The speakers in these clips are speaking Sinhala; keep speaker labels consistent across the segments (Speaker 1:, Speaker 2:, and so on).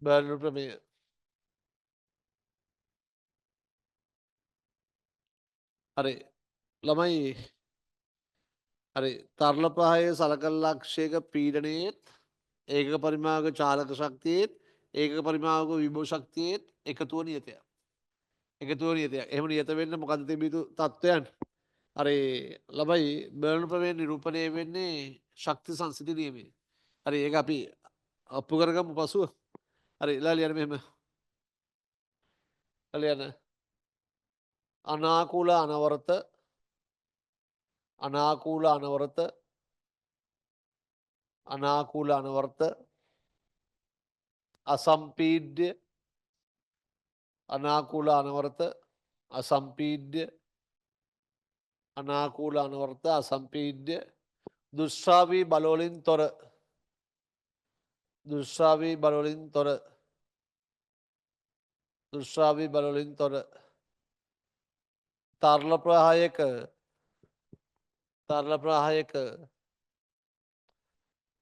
Speaker 1: බර්නර් ප්‍රමේය. හරි. ළමයි හරි තරල ප්‍රහයේ සලකල් ලක්ෂයක පීඩනයේත් ඒකක පරිමාවක චාලක ශක්තියේත් ඒකක පරිමාවක විභව ශක්තියේත් එකතුව නියතයක්. එකතුව නියතයක්. එහෙම නියත වෙන්න මොකද තිබිය යුතු තත්ත්වයන්? හරි ළමයි බර්න් ප්‍රමේය නිරූපණය වෙන්නේ ශක්ති සංසිද්ධි නියමයෙන්. හරි ඒක අපි අප්පු කරගමු පසුව. හරි ලියන්න මෙහෙම. ලියන්න. අනාකූල අනවරත අනාකූල අනවරත අනාකූල අනවර්ත අසම්පීඩ්‍ය අනාකූල අනවරත අසම්පීඩ්‍ය අනාකූල අනවර්ත අසම්පීඩ්‍ය දුෂ්ශ්‍රාවී බලවලින් තොර දුෂ්ශ්‍රාවී බලවලින් තොර දුෂ්ශ්‍රාවී බලවලින් තොර තරල ප්‍රවාහයක තරල ප්‍රවාහයක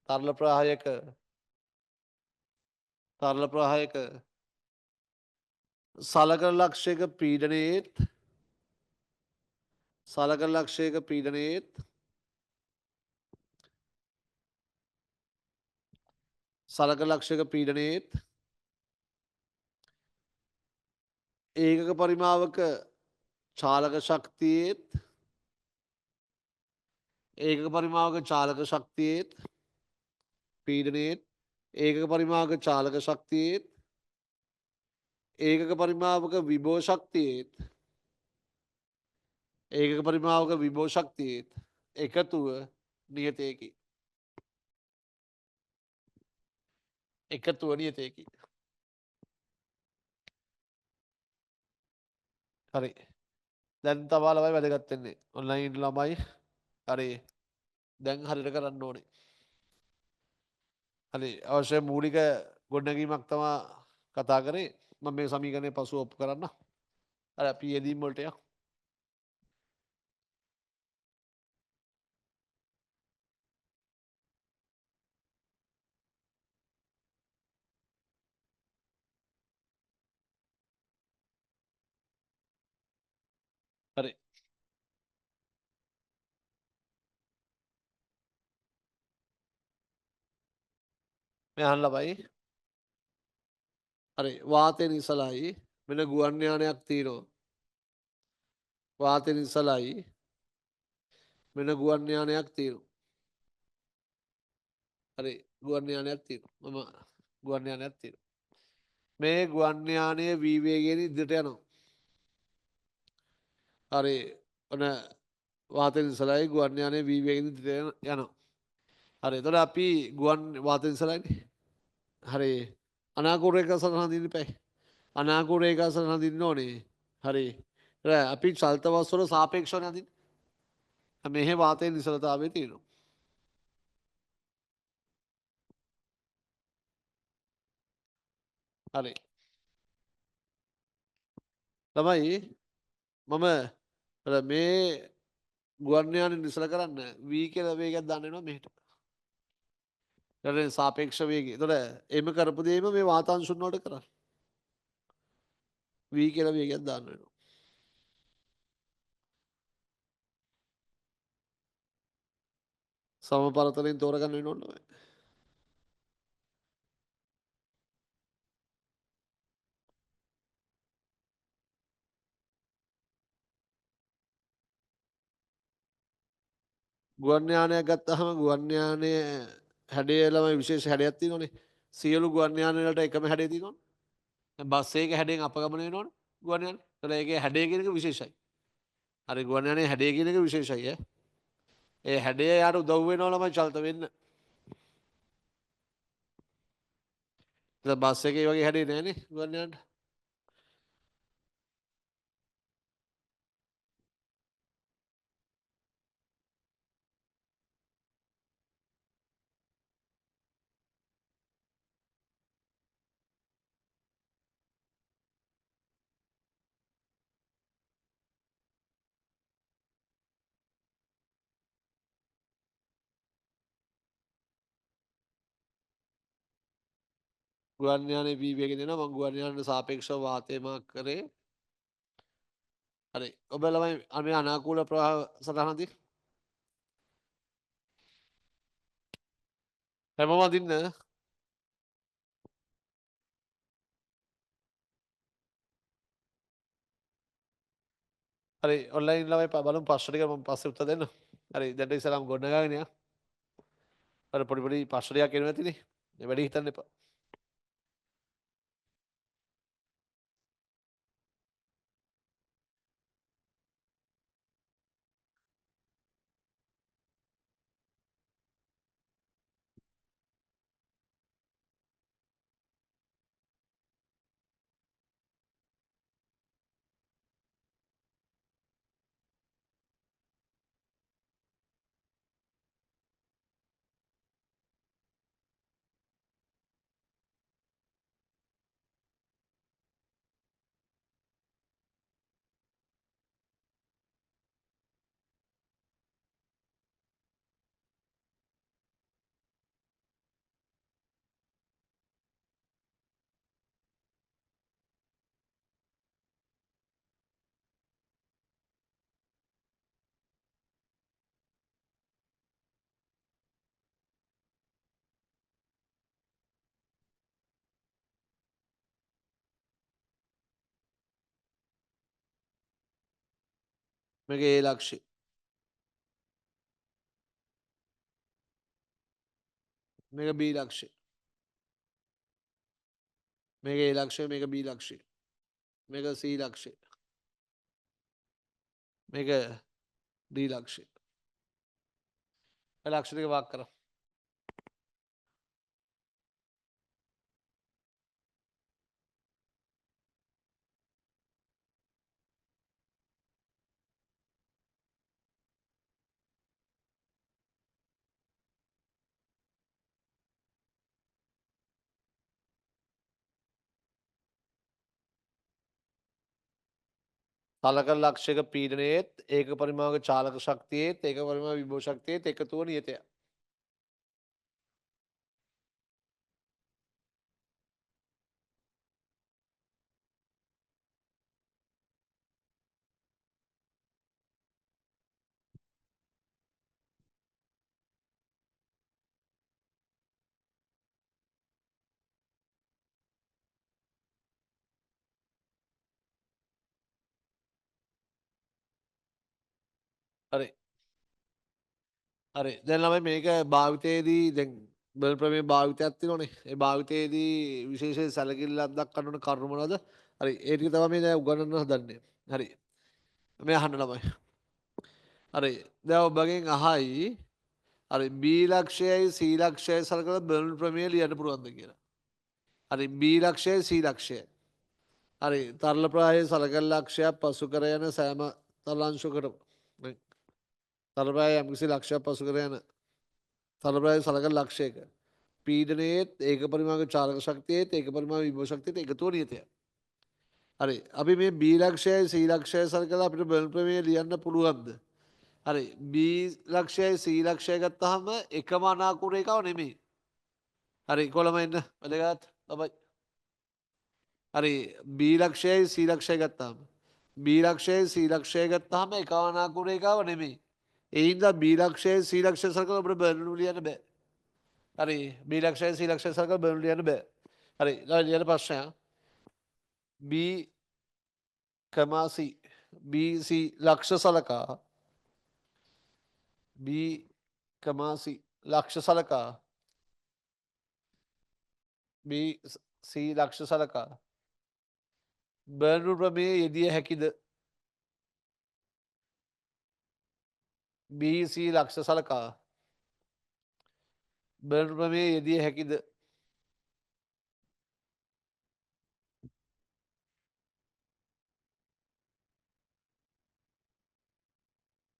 Speaker 1: තරල ප්‍රවාහයක තරල ප්‍රවාහයක සලකන ලක්ෂයක පීඩනයේත් සලකන ලක්ෂයක පීඩනයේත් සලකන ලක්ෂයක පීඩනයේත් ඒකක පරිමාවක චාලක ශක්තියේත් ඒකක පරිමාවක චාලක ශක්තියේත් පීඩනයේත් ඒකක පරිමාවක චාලක ශක්තියේත් ඒකක පරිමාවක විභව ශක්තියේත් ඒකක පරිමාවක විභව ශක්තියේත් එකතුව නියතයකි. එකතුව නියතයකි. හරි. දැන් තමා ළමයි වැදගත් වෙන්නේ. ඔන්ලයින් ළමයි හරි දැන් හරියට කරන්න ඕනේ. හරි අවශ්‍ය මූලික ගොඩනැගීමක් තමා කතා කරේ. මම මේ සමීකරණය පසුව ඔප්පු කරන්න. අර අපි යෙදීම් වලට යමු. හරි. මේ අහන්න ළමයි. හරි වාතය නිසලයි වෙන ගුවන් යානයක් තියෙනවා. වාතය නිසලයි වෙන ගුවන් යානයක් තියෙනවා. හරි ගුවන් යානයක් තියෙනවා. මම ගුවන් යානයක් තියෙනවා. මේ ගුවන් යානය වී වේගයෙන් ඉදිරියට යනවා. හරි ඔන්න වාතය නිසලයි ගුවන් යානය වී වේගයෙන් ඉදිරියට යනවා. හරි එතකොට අපි ගුවන් වාතය නිසලයිනේ. හරි අනාකූල රේඛා සටහන දින්න එපායි. අනාකූල රේඛා සටහන දින්න ඕනේ. හරි අපි චලිත වස්තු වල සාපේක්ෂව නදින්න. මෙහෙ වාතයේ නිසලතාවය තියෙනවා. හරි ළමයි මම මේ ගුවන් යානෙ නිසල කරන්න v කියලා වේගයක් දාන්න වෙනවා මෙහෙට. ඊට සාපේක්ෂ වේගය. එතකොට එම කරපු දෙයම මේ වාතාංශුන් වලට කරන්න. v කියලා වේගයක් දාන්න වෙනවා. සමපරතරයෙන් තෝරගන්න වෙනවනේ. ගුවන් යානයක් ගත්තාම ගුවන් යානයේ හැඩය ළමයි විශේෂ හැඩයක් තියෙනවනේ. සියලු ගුවන් යාන වලට එකම හැඩය තියෙනවනේ. දැන් බස් එකක හැඩයෙන් අපගමන වෙනවනේ ගුවන් යානේ. ඒතර ඒකේ හැඩය කියන එක විශේෂයි. හරි ගුවන් යානයේ හැඩය කියන එක විශේෂයි ඈ. ඒ හැඩය යාට උදව් වෙනවා ළමයි චලිත වෙන්න. බස් එකේ වගේ හැඩේ නෑනේ ගුවන් යානට. ගුවන් යානයේ වී වේගෙන් එනවා මං ගුවන් යානයට සාපේක්ෂව වාතය මාක් කරේ. හරි. ඔබ ළමයි මේ අනාකූල ප්‍රවාහ සටහනදී හැමෝම අදින්න. හරි ඔන්ලයින් ළමයි බලමු ප්‍රශ්න ටික මම පස්සේ උත්තර දෙන්න. හරි දැන් ඉස්සරහම ගොඩනගාගෙන යන්න. අර පොඩි පොඩි ප්‍රශ්න ටිකක් එනවා ඇතිනේ. වැඩි හිතන්න එපා. මේක ඒ ලක්ෂ්‍ය. මේක බී ලක්ෂ්‍ය. මේක ඒ ලක්ෂ්‍ය මේක බී ලක්ෂ්‍ය. මේක සී ලක්ෂ්‍ය. මේක ඩී ලක්ෂ්‍ය. ඒ ලක්ෂ්‍ය ටික වාක් කරා. සලකන ලක්ෂයක පීඩනයේත් ඒක පරිමාවක චාලක ශක්තියේත් ඒක පරිමාව විභව ශක්තියේත් එකතුව නියතය. හරි. හරි. දැන් ළමයි මේක භාවිතයේදී දැන් බෙල් ප්‍රමේය භාවිතයක් තියෙනවනේ. ඒ භාවිතයේදී විශේෂයෙන් සැලකිල්ලක් දක්වන්න ඕන කරුණු මොනවද? හරි. ඒ ටික තමයි මේ දැන් උගන්වන්න හදන්නේ. හරි. මේ අහන්න ළමයි. හරි. දැන් ඔබගෙන් අහයි හරි B ලක්ෂයයි C ලක්ෂයයි සලකලා බෙල් ප්‍රමේය ලියන්න පුළුවන්ද කියලා. හරි B ලක්ෂයයි C ලක්ෂයයි. හරි. තරල ප්‍රවාහයේ සලකන ලක්ෂයක් පසු කර යන සෑම තලංශයකටම තරල ප්‍රවාහයේ යම්කිසි ලක්ෂයක් පසු කර යන තරල ප්‍රවාහයේ සලකන ලක්ෂයක පීඩනයේත් ඒක පරිමාණක චාලක ශක්තියේත් ඒක පරිමාණ විභව ශක්තියේත් එකතුව නියතය. හරි. අපි මේ B ලක්ෂයයි C ලක්ෂයයි සලකලා අපිට බෙල් ප්‍රමේය ලියන්න පුළුවන්ද? හරි. B ලක්ෂයයි C ලක්ෂය ගත්තාම එකම අනාකූල එකව නෙමෙයි. හරි. කොළම එන්න. වැදගත්. තමයි. හරි. B ලක්ෂයයි C ලක්ෂය ගත්තාම B ලක්ෂයයි C ලක්ෂය ගත්තාම එක අනාකූල එකව නෙමෙයි. ඒ හින්දා B ලක්ෂයයි C ලක්ෂය සලකලා අපිට බෙල් ලියන්න බෑ. හරි. B ලක්ෂයයි C ලක්ෂය සලකලා බෙල් ලියන්න බෑ. හරි. ඊළඟ ප්‍රශ්නය. B කමාසි BC ලක්ෂ සලකා B කමාසි ලක්ෂ සලකා BC ලක්ෂ සලකා බර්නු ප්‍රමේය යෙදිය හැකිද BC ලක්ෂ සලකා බර්නු ප්‍රමේය යෙදිය හැකිද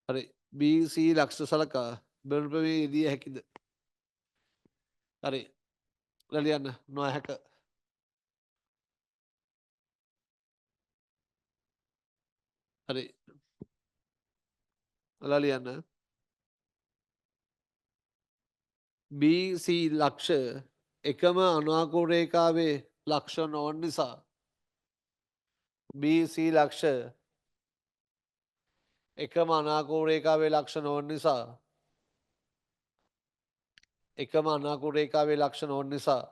Speaker 1: හරි BC ලක්ෂ සලකා බර්නු ප්‍රමේය යෙදිය හැකිද හරි ලියන්න නොහැක හරි ලියන්න BC ලක්ෂ එකම අනාකූල රේඛාවේ ලක්ෂණ නොවන නිසා BC ලක්ෂ එකම අනාකූල රේඛාවේ ලක්ෂණ නොවන නිසා එකම අනාකූල රේඛාවේ ලක්ෂණ නොවන නිසා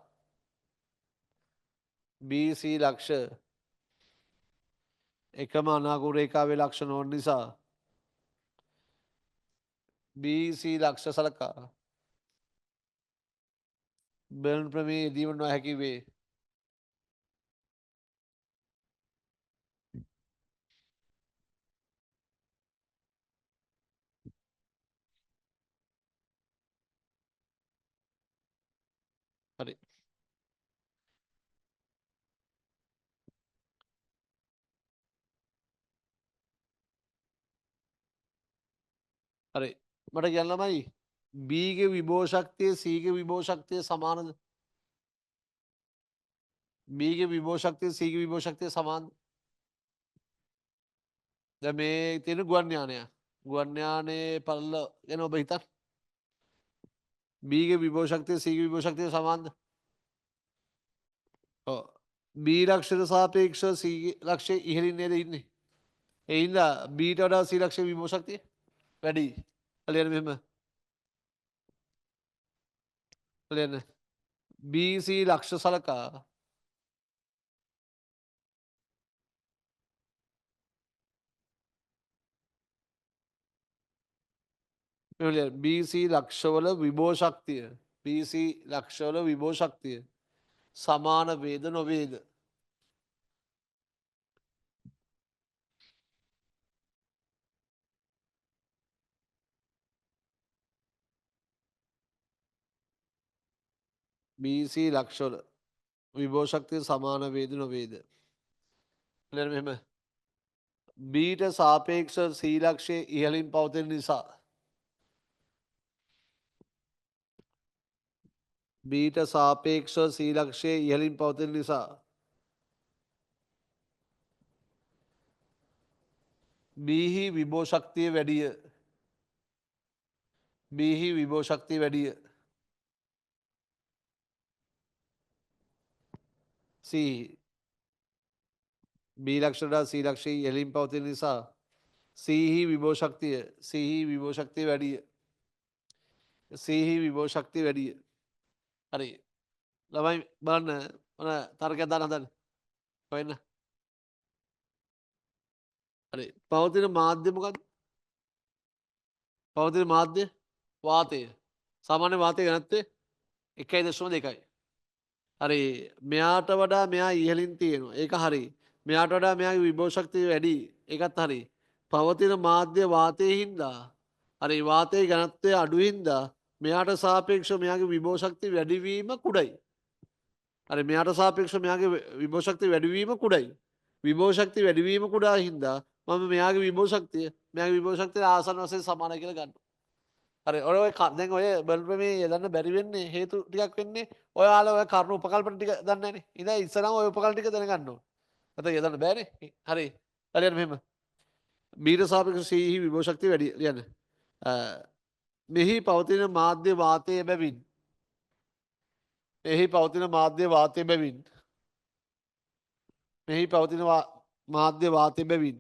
Speaker 1: BC ලක්ෂ එකම අනාකූල රේඛාවේ ලක්ෂණ නොවන නිසා BC ලක්ෂ සලකා බෙල්න් ප්‍රමේ යෙදීම නොහැකි වේ. හරි. හරි. මට කියන්න ළමයි B ගේ විභව ශක්තිය C ගේ විභව ශක්තිය සමානද? B ගේ විභව ශක්තිය C ගේ විභව ශක්තිය සමානද? දැන් මේ තියෙන ගුවන් යානය. ගුවන් යානයේ පළල ගැන ඔබ හිතන්න. B ගේ විභව ශක්තිය C ගේ විභව ශක්තිය සමානද? ඔව්. B ලක්ෂයට සාපේක්ෂව C ලක්ෂය ඉහළින් නේද ඉන්නේ? ඒ හින්දා B ට වඩා C ලක්ෂයේ විභව ශක්තිය වැඩි. ලියන්න මෙහෙම. ලියන්න. BC ලක්ෂ සලකා BC ලක්ෂවල විභව ශක්තිය BC ලක්ෂවල විභව ශක්තිය සමාන වේද නොවේද? BC ලක්ෂවල විභව ශක්තිය සමාන වේද නොවේද? ලියන්න මෙහෙම. B ට සාපේක්ෂව C ලක්ෂයේ ඉහළින් පවතින නිසා B ට සාපේක්ෂව C ලක්ෂයේ ඉහළින් පවතින නිසා B හි විභව ශක්තිය වැඩිය. B හි විභව ශක්තිය වැඩිය. C B ලක්ෂයට වඩා C ලක්ෂයේ ඉහළින් පවතින නිසා C හි විභව ශක්තිය C හි විභව ශක්තිය වැඩිය. C හි විභව ශක්තිය වැඩිය. හරි. ළමයි බලන්න මොන තර්කයක් දාන්න හදන්නේ? හොයන්න. හරි. පවතින මාධ්‍ය මොකද්ද? පවතින මාධ්‍ය වාතය. සාමාන්‍ය වාතය ඝනත්වය 1.2. හරි. මෙයාට වඩා මෙයා ඉහළින් තියෙනවා. ඒක හරි. මෙයාට වඩා මෙයාගේ විභව ශක්තිය වැඩි. ඒකත් හරි. පවතින මාධ්‍ය වාතයේ හින්දා හරි වාතයේ ඝනත්වය අඩු හින්දා මෙයාට සාපේක්ෂව මෙයාගේ විභව ශක්තිය වැඩිවීම කුඩයි. හරි මෙයාට සාපේක්ෂව මෙයාගේ විභව ශක්තිය වැඩිවීම කුඩයි. විභව ශක්තිය වැඩිවීම කුඩා හින්දා මම මෙයාගේ විභව ශක්තිය ආසන්න වශයෙන් සමානයි කියලා ගන්නවා. හරි ඔය දැන් ඔය බල්බමේ යදන්න බැරි වෙන්නේ හේතු ටිකක් වෙන්නේ ඔයාලා ඔය කරුණු උපකල්පන ටික දන්නේ නැනේ. ඉතින් ඉස්සරහම ඔය උපකල්පන ටික දැනගන්න ඕන. නැත්නම් යදන්න බෑනේ. හරි. හරියට මෙහෙම. බීට සාපේක්ෂව C හි විභව ශක්තිය වැඩි ලියන්න. මෙහි පවතින මාධ්‍ය වාතයේ බැවින් මෙහි පවතින මාධ්‍ය වාතයේ බැවින් මෙහි පවතින මාධ්‍ය වාතයේ බැවින්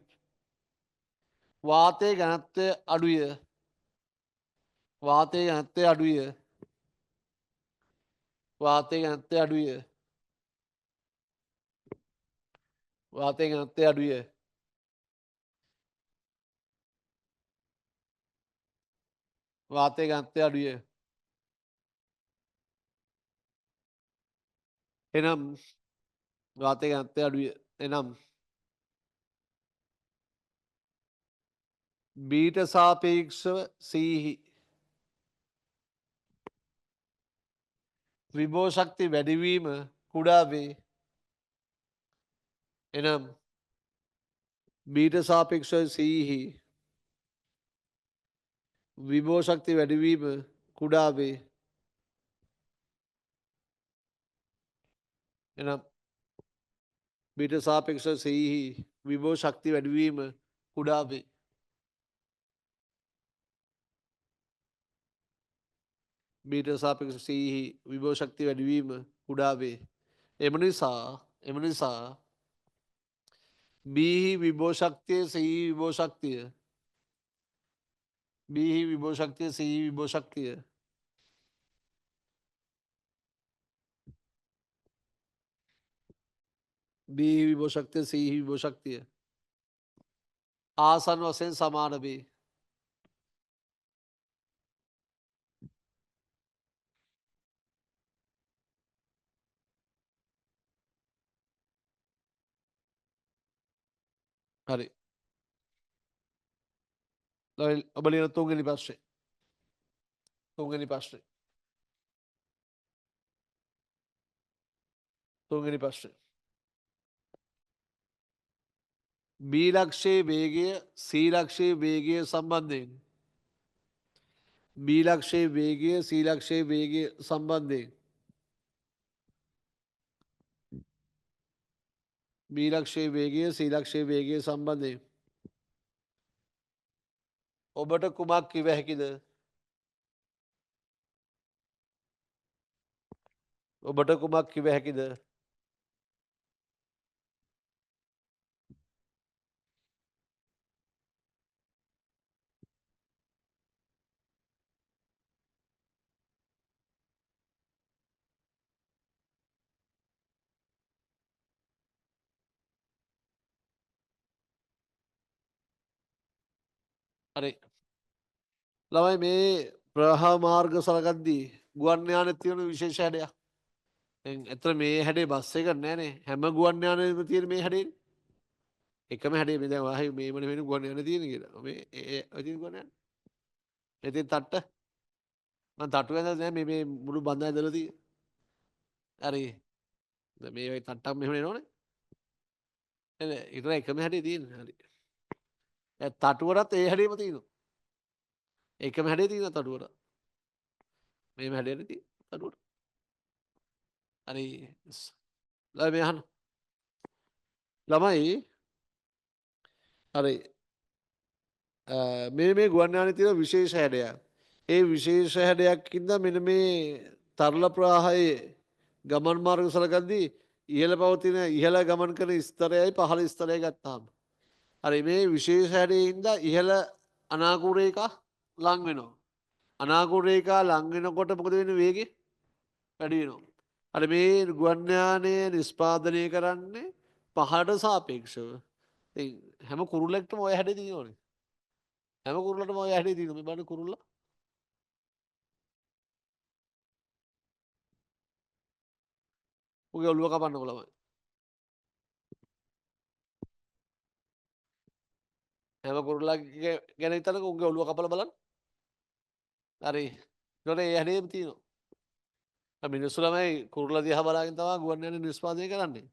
Speaker 1: වාතයේ ඝනත්වය අඩුය. වාතයේ ඝනත්වය අඩුය. වාතයේ ඝනත්වය අඩුය. වාතයේ ඝනත්වය අඩුය. වාතයේ ඝනත්වය අඩුය. එනම් වාතයේ ඝනත්වය අඩුය. එනම් බීට සාපේක්ෂව C හි විභව ශක්තිය වැඩිවීම කුඩා වේ. එනම් බීට සාපේක්ෂව C හි විභව ශක්තිය වැඩිවීම කුඩා වේ. එනම් බීට සාපේක්ෂව C හි විභව ශක්තිය වැඩිවීම කුඩා වේ. බීට සාපේක්ෂව Cහි විභව ශක්තිය වැඩිවීම කුඩා වේ. එම නිසා Bහි විභව ශක්තිය Cහි විභව ශක්තිය Bහි විභව ශක්තිය Cහි විභව ශක්තිය Bහි විභව ශක්තිය Cහි විභව ශක්තිය ආසන්න වශයෙන් සමාන වේ. හරි. ඔබ ලියන තුන්වෙනි ප්‍රශ්නේ. තුන්වෙනි ප්‍රශ්නේ. තුන්වෙනි ප්‍රශ්නේ. B ලක්ෂයේ වේගය C ලක්ෂයේ වේගය සම්බන්ධයෙන් B ලක්ෂයේ වේගය C ලක්ෂයේ වේගය සම්බන්ධයෙන් B ලක්ෂයේ වේගය C ලක්ෂයේ වේගය සම්බන්ධයෙන් ඔබට කුමක් කිව හැකිද? ඔබට කුමක් කිව හැකිද? හරි. ළමයි මේ ප්‍රවාහ මාර්ග සලකද්දී ගුවන් යානෙ තියෙන විශේෂ හැඩයක්. දැන් ඇත්තට මේ හැඩේ බස් එක නෑනේ. හැම ගුවන් යානෙම තියෙන මේ හැඩේ. එකම හැඩේ මේ දැන් වාහේ මේම නෙවෙයි ගුවන් යානෙ තියෙන කියලා. මේ ඔය තියෙන ගුවන් යානෙ. මේ තියෙන තට්ට මම තට්ටු ඇඳලා නෑ මේ මුළු බඳ ඇඳලා තියෙන්නේ. හරි. දැන් මේ වගේ තට්ටක් මෙහෙම එනවනේ. නේද? ඒක එකම හැඩේ තියෙන්නේ. හරි. දැන් තටුවරත් ඒ හැඩේම තියෙනවා. එකම හැඩේ තියෙනවා තටුවර. මේම හැඩේනේ තියෙන්නේ තටුවර. හරි. ළමයි මේ අහන්න. ළමයි හරි. මේ ගුවන් යානයේ තියෙන විශේෂ හැඩයක්. ඒ විශේෂ හැඩයක්ින්ද මෙන්න මේ තරල ප්‍රවාහයේ ගමන් මාර්ග සලකද්දී ඉහළ පවතින ඉහළ ගමන් කරන ස්තරයයි පහළ ස්තරය ගත්තාම හරි මේ විශේෂ හැඩයෙන්ද ඉහළ අනාකූල රේඛා ලං වෙනවා. අනාකූල රේඛා ලං වෙනකොට මොකද වෙන්නේ? වේගය වැඩි වෙනවා. හරි මේ ගුවන් යානය නිෂ්පාදනය කරන්නේ පහළට සාපේක්ෂව. ඉතින් හැම කුරුල්ලෙක්ටම ඔය හැඩේ තියෙනවනේ. හැම කුරුල්ලටම ඔය හැඩේ තියෙනවා. මේ බලන්න කුරුල්ලා. උගේ ඔළුව කපන්නකො ළමයි. හැම කුරුල්ලාගේ ගැන හිතනකො උගේ ඔළුව කපලා බලන්න. හරි. ඒතකොට ඒ හැඩේම තියෙනවා. මිනිස්සු ළමයි කුරුල්ලා දිහා බලාගෙන තමයි ගුවන් යානේ නිෂ්පාදනය කරන්නේ.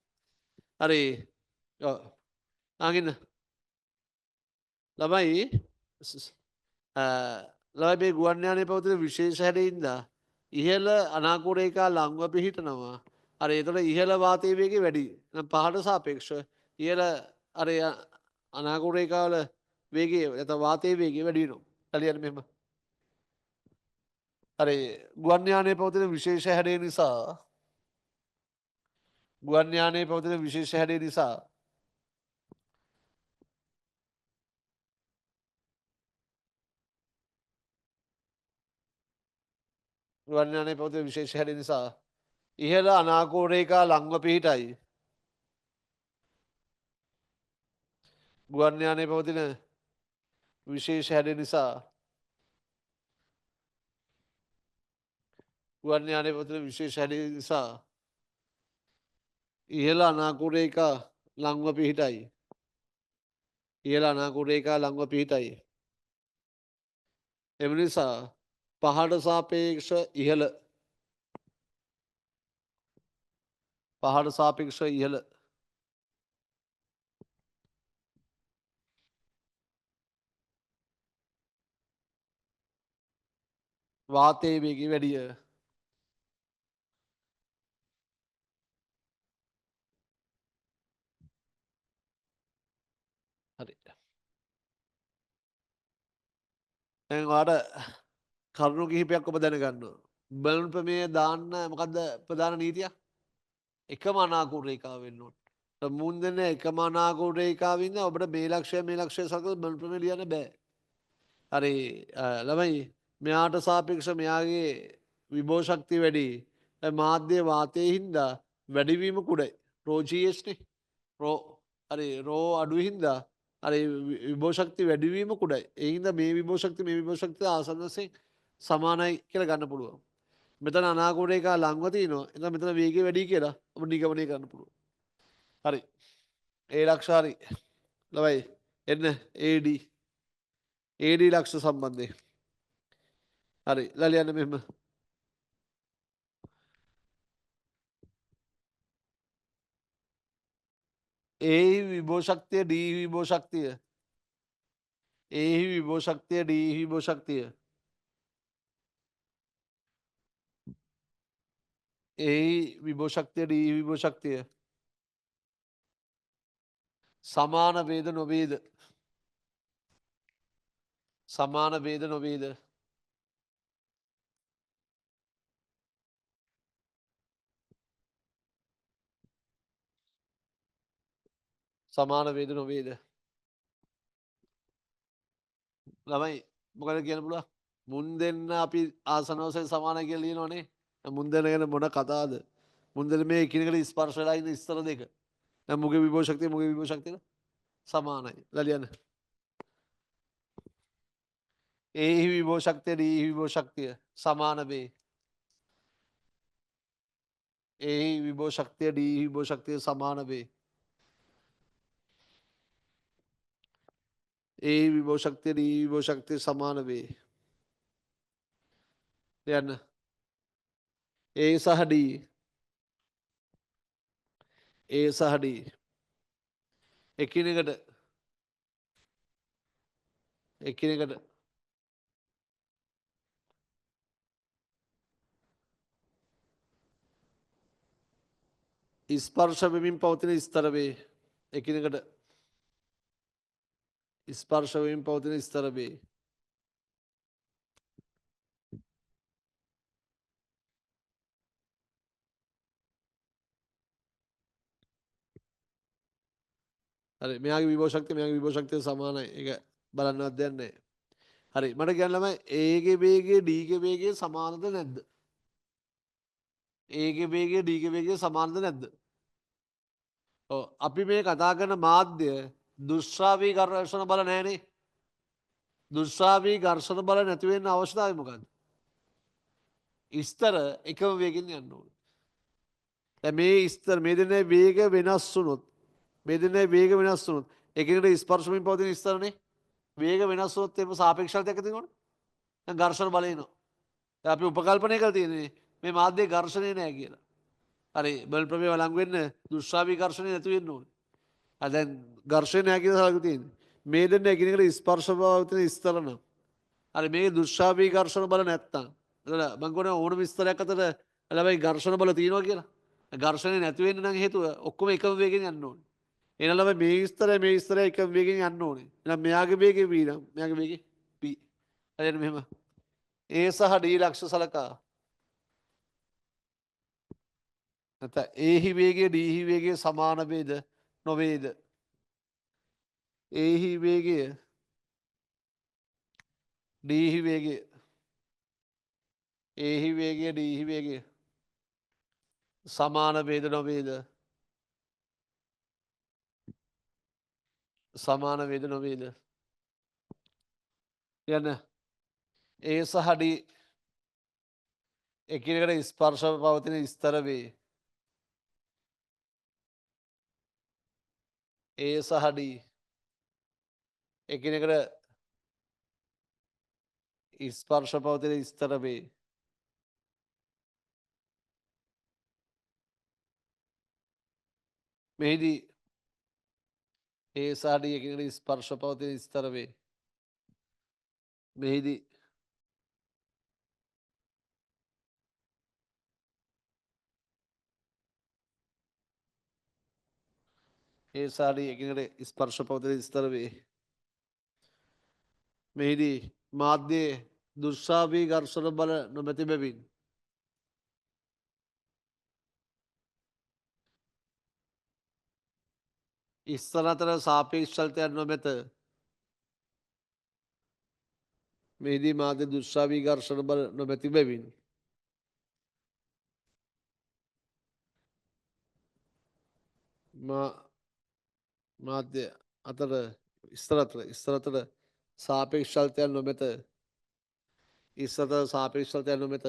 Speaker 1: හරි. ඔව්. ආගින්න. ළමයි ළමයි මේ ගුවන් යානයේ පවතින විශේෂ හැඩයින්දා ඉහළ අනාකූල රේඛා ලංව පිහිටනවා. හරි. ඒතකොට ඉහළ වාතයේ වේගය වැඩි. පහළට සාපේක්ෂව ඉහළ අර අනාකූල රේඛාවල වේගය නැත්නම් වාතයේ වේගය වැඩි වෙනවා. හරියට මෙහෙම. හරි ගුවන් යානයේ පවතින විශේෂ හැඩය නිසා ගුවන් යානයේ පවතින විශේෂ හැඩය නිසා ගුවන් යානයේ පවතින විශේෂ හැඩය නිසා ඉහළ අනාකූල රේඛා ලංව පිහිටයි. ගුවන් යානයේ පවතින විශේෂ හැඩය නිසා ගුවන් යානයේ පවතින විශේෂ හැඩය නිසා ඉහළ අනාකූල රේඛා ලංව පිහිටයි. ඉහළ අනාකූල රේඛා ලංව පිහිටයි. එම නිසා පහළට සාපේක්ෂ ඉහළ පහළට සාපේක්ෂ ඉහළ වාතයේ වේගය වැඩිය. හරි. දැන් ඔයාලට කරුණු කිහිපයක් ඔබ දැනගන්න ඕන. බැලුන් ප්‍රමේය දාන්න මොකක්ද ප්‍රධාන නීතිය? එකම අනාකූර රේඛාව වෙන්න ඕන. මුන් දෙන්න එකම අනාකූර රේඛාව ඉඳන් ඔබට මේ ලක්ෂය සකස් බැලුන් ප්‍රමේය ලියන්න බෑ. හරි ළමයි මෙයාට සාපේක්ෂව මෙයාගේ විභව ශක්තිය වැඩි. මාධ්‍ය වාතයේ හින්දා වැඩිවීම කුඩයි. රෝ GS නේ. රෝ හරි රෝ අඩුයි හින්දා හරි විභව ශක්තිය වැඩිවීම කුඩයි. ඒ හින්දා මේ විභව ශක්තිය මේ විභව ශක්තිය ආසන්න වශයෙන් සමානයි කියලා ගන්න පුළුවන්. මෙතන අනාකූල රේඛා ලංව තිනවා. එතන මෙතන වේගය වැඩි කියලා අපිට නිගමනය කරන්න පුළුවන්. හරි. ඒ ලක්ෂ හරි. ළමයි එන්න AD AD ලක්ෂ සම්බන්ධය. හරි. ලියන්න මෙහෙම. A විභව ශක්තිය D විභව ශක්තිය A විභව ශක්තිය D විභව ශක්තිය A විභව ශක්තිය D විභව ශක්තිය සමාන වේද නොවේද සමාන වේද නොවේද සමාන වේද නොවේද ළමයි මොකද කියන්න පුළුවන් මුන් දෙන්න අපි ආසන වශයෙන් සමානයි කියලා ලියනවනේ මුන් දෙන්න ගැන මොන කතාවද මුන් දෙන්න මේ එකිනෙකට ස්පර්ශ වෙලා ඉන්න ස්තර දෙක දැන් මුගේ විභව ශක්තිය මුගේ විභව ශක්තිය සමානයි ලියන්න A විභව ශක්තිය D විභව ශක්තිය සමාන වේ A විභව ශක්තිය D විභව ශක්තිය සමාන වේ A විභව ශක්තිය D විභව ශක්තිය සමාන වේ ලියන්න A සහ D A සහ D එකිනෙකට එකිනෙකට ස්පර්ශ වෙමින් පවතින ස්තර වේ එකිනෙකට ස්පර්ශ වෙමින් පවතින ස්තර වේ හරි මෙයාගේ විභව ශක්තිය මෙයාගේ විභව ශක්තිය සමානයි ඒක බලන්නවත් දෙයක් නැහැ හරි මට කියන්න ළමයි A ගේ වේගය D ගේ වේගය සමානද නැද්ද A ගේ වේගය D ගේ වේගය සමානද නැද්ද ඔව් අපි මේ කතා කරන මාධ්‍ය දුෂ්ශ්‍රාවී ඝර්ෂණ බල නැහැනේ දුෂ්ශ්‍රාවී ඝර්ෂණ බල නැති වෙන්න අවශ්‍යතාවය මොකද්ද ස්තර එකම වේගෙන් යන්න ඕනේ දැන් මේ ස්තර මේ දෙන්නේ වේග වෙනස් වුණොත් මේ දෙන්නේ වේග වෙනස් වුණොත් එකිනෙකට ස්පර්ශ වෙමින් පවතින ස්තරනේ වේග වෙනස් වුණොත් ඒක සාපේක්ෂතාවයක් ඇති වෙනවනේ දැන් ඝර්ෂණ බලය එනවා දැන් අපි උපකල්පනය කරලා තියෙන්නේ මේ මාධ්‍යයේ ඝර්ෂණය නැහැ කියලා හරි බල් ප්‍රමේය වළංගු වෙන්න දුෂ්ශ්‍රාවී ඝර්ෂණය නැති වෙන්න ඕනේ දැන් ඝර්ෂණය නැහැ කියලා සලකලා තියෙන්නේ මේ දෙන්න එකිනෙකට ස්පර්ශ පවතින ස්තර නම් හරි මේ දුෂ්ශ්‍රාවී ඝර්ෂණ බල නැත්තම් එතකොට මම කියන්නේ ඕනම විස්තරයක් අතර ළමයි ඝර්ෂණ බල තියෙනවා කියලා. ඝර්ෂණය නැති වෙන්න නම් හේතුව ඔක්කොම එකම වේගෙන් යන්න ඕනේ. එහෙනම් ළමයි මේ විස්තරය එකම වේගෙන් යන්න ඕනේ. එහෙනම් මෙයාගේ වේගය v නම් මෙයාගේ වේගය v. හරියට මෙහෙම. A සහ D ලක්ෂ සලකා. නැත්නම් A හි වේගය D හි වේගය සමාන වේද නොවේද? A හි වේගය D හි වේගය A හි වේගය D හි වේගය සමාන වේද නොවේද සමාන වේද නොවේද යන ඒ සහ D එකිනෙකට ස්පර්ශව පවතින ස්තර වේ ඒ සහ D එකිනෙකට ස්පර්ශ පවතින ස්තර වේ මෙහිදී ඒ සහ D එකිනෙකට ස්පර්ශ පවතින ස්තර වේ මෙහිදී ඒ සහ D එකිනෙකට ස්පර්ශ පවතින ස්තර වේ මෙහිදී මාධ්‍යයේ දුර්ශාවී ඝර්ෂණ බල නොමැති බැවින් ඉස්සර අතර සාපේක්ෂල්තයන් නොමැත. මෙහිදී මාධ්‍ය දුෂ්ශ්‍රාවී ඝර්ෂණ බල නොමැති බැවින් මාධ්‍ය අතර ඉස්සර අතර සාපේක්ෂල්තයන් නොමැත. ඉස්සත සාපේක්ෂල්තයන් නොමැත.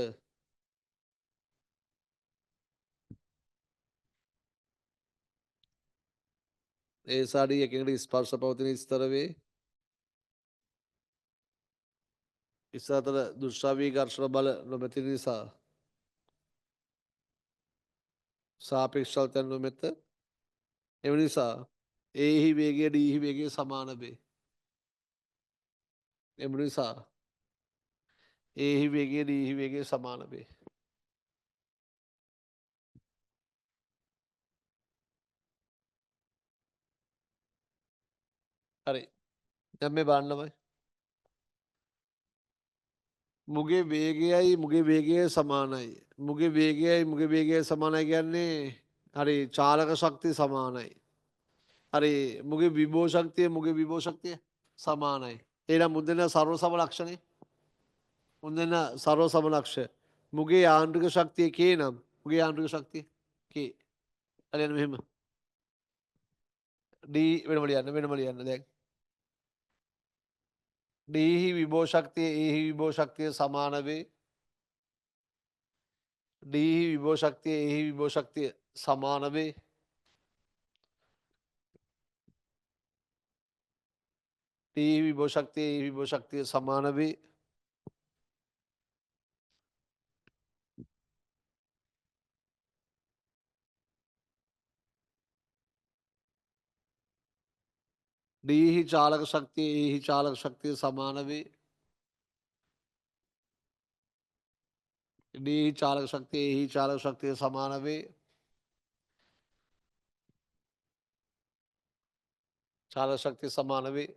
Speaker 1: ඒ සාඩී එකකට ස්පර්ශ පවතින ස්තර වේ. ඉස්සර අතර දුෂ්ශ්‍රාවී ඝර්ෂණ බල නොමැති නිසා සාපේක්ෂල්තයන් නොමැත. එම නිසා ඒහි වේගය ඩීහි වේගය සමාන වේ. එම නිසා ඒහි වේගය ඩීහි වේගය සමාන වේ. හරි. දැන් මේ බලන්නමයි. මුගේ වේගයයි මුගේ වේගය සමානයි. මුගේ වේගය සමානයි කියන්නේ හරි චාලක ශක්තිය සමානයි. හරි මුගේ විභව ශක්තිය මුගේ විභව ශක්තිය සමානයි. එහෙනම් මුන් දෙන සර්ව සම ලක්ෂණේ මුන් දෙන සර්ව සම ලක්ෂ. මුගේ යාන්ත්‍රික ශක්තිය K නම් මුගේ යාන්ත්‍රික ශක්තිය K. හරි යන්න මෙහෙම. D වෙනම ලියන්න දැන්. D හි විභව ශක්තිය A හි විභව ශක්තිය සමාන වේ. D හි විභව ශක්තිය A හි විභව ශක්තිය සමාන වේ. D හි විභව ශක්තිය A හි විභව ශක්තිය සමාන වේ. D හි චාලක ශක්තිය A හි චාලක ශක්තිය සමාන වේ. D හි චාලක ශක්තිය A හි චාලක ශක්තිය සමාන වේ. චාලක ශක්තිය සමාන වේ.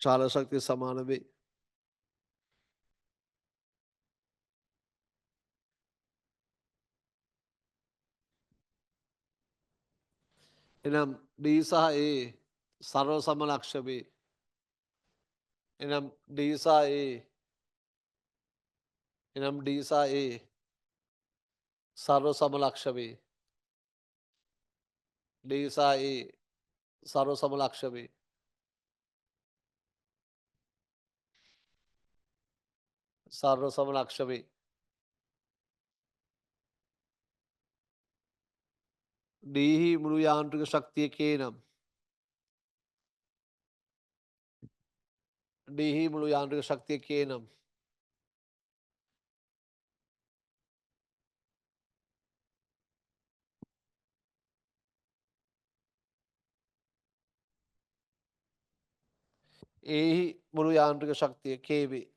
Speaker 1: චාලක ශක්තිය සමාන වේ. එනම් D සහ A සර්ව සමලක්ෂ වේ. එනම් D සහ A එනම් D සහ A සර්ව සමලක්ෂ වේ. D සහ A සර්ව සමලක්ෂ වේ. සර්ව සමලක්ෂ වේ. D හි මුළු යාන්ත්‍රික ශක්තිය K නම් D හි මුළු යාන්ත්‍රික ශක්තිය K නම් A හි මුළු යාන්ත්‍රික ශක්තිය K වේ.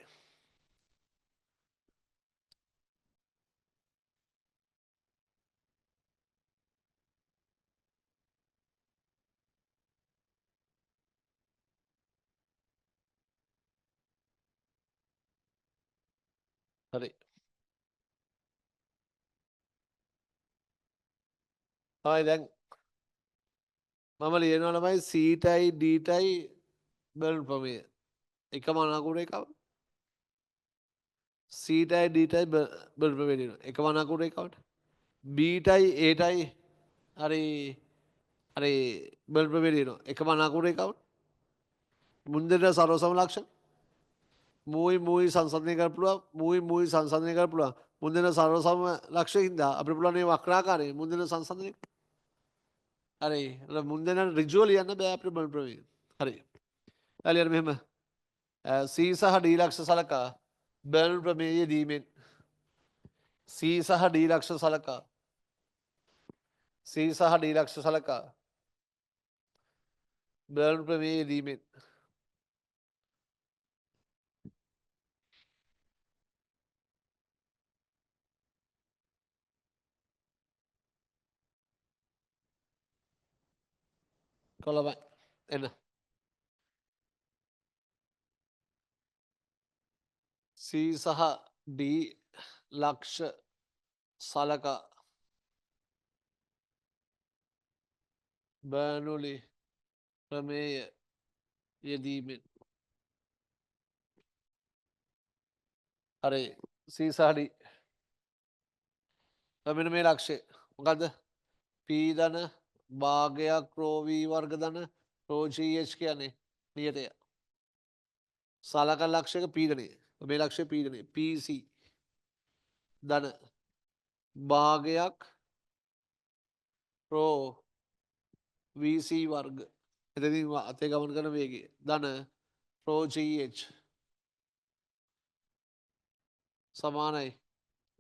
Speaker 1: හරි. තමයි දැන් මම ලියනවා ළමයි සීටයි ඩීටයි බැලුම් ප්‍රමේය. එකම අනාකූර එකව. සීටයි ඩීටයි බැලුම් ප්‍රමේය ලියනවා. එකම අනාකූර එකවට. බීටයි ඒටයි හරි හරි බැලුම් ප්‍රමේය ලියනවා. එකම අනාකූර එකවට. මුන් දෙන සර්ව සම ලක්ෂණ මූයි සංසන්ධනය කරන්න පුළුවන්. මූයි සංසන්ධනය කරන්න පුළුවන්. මුන් දෙන සර්ව සම ලක්ෂණ හින්දා අපිට පුළුවන් මේ වක්‍රාකාරයේ මුන් දෙන සංසන්ධනය හරි මුන් දෙන ඍජුව ලියන්න බෑ අපිට බැලුම් ප්‍රමේය. හරි. ලියන්න මෙහෙම C සහ D ලක්ෂ සලකා බැලුම් ප්‍රමේය යෙදීමෙන් C සහ D ලක්ෂ සලකා C සහ D ලක්ෂ සලකා බැලුම් ප්‍රමේය යෙදීමෙන් කොළඹ එන්න C සහ D ලක්ෂ සලක බර්නුලි ප්‍රමේය යෙදීමෙන් හරි සීසාඩි මෙන්න මේ ලක්ෂය මොකක්ද පීදන භාගයක් රෝවී වර්ග දන රෝජීච් කියන්නේ නියතය සලක ලක්ෂක පීඩනය මේ ලක්ෂ පීඩනය PC දන භාගයක් රෝ VC වර්ග එතති අතේ ගමන් කන වේගේ දන රෝජH සමානයි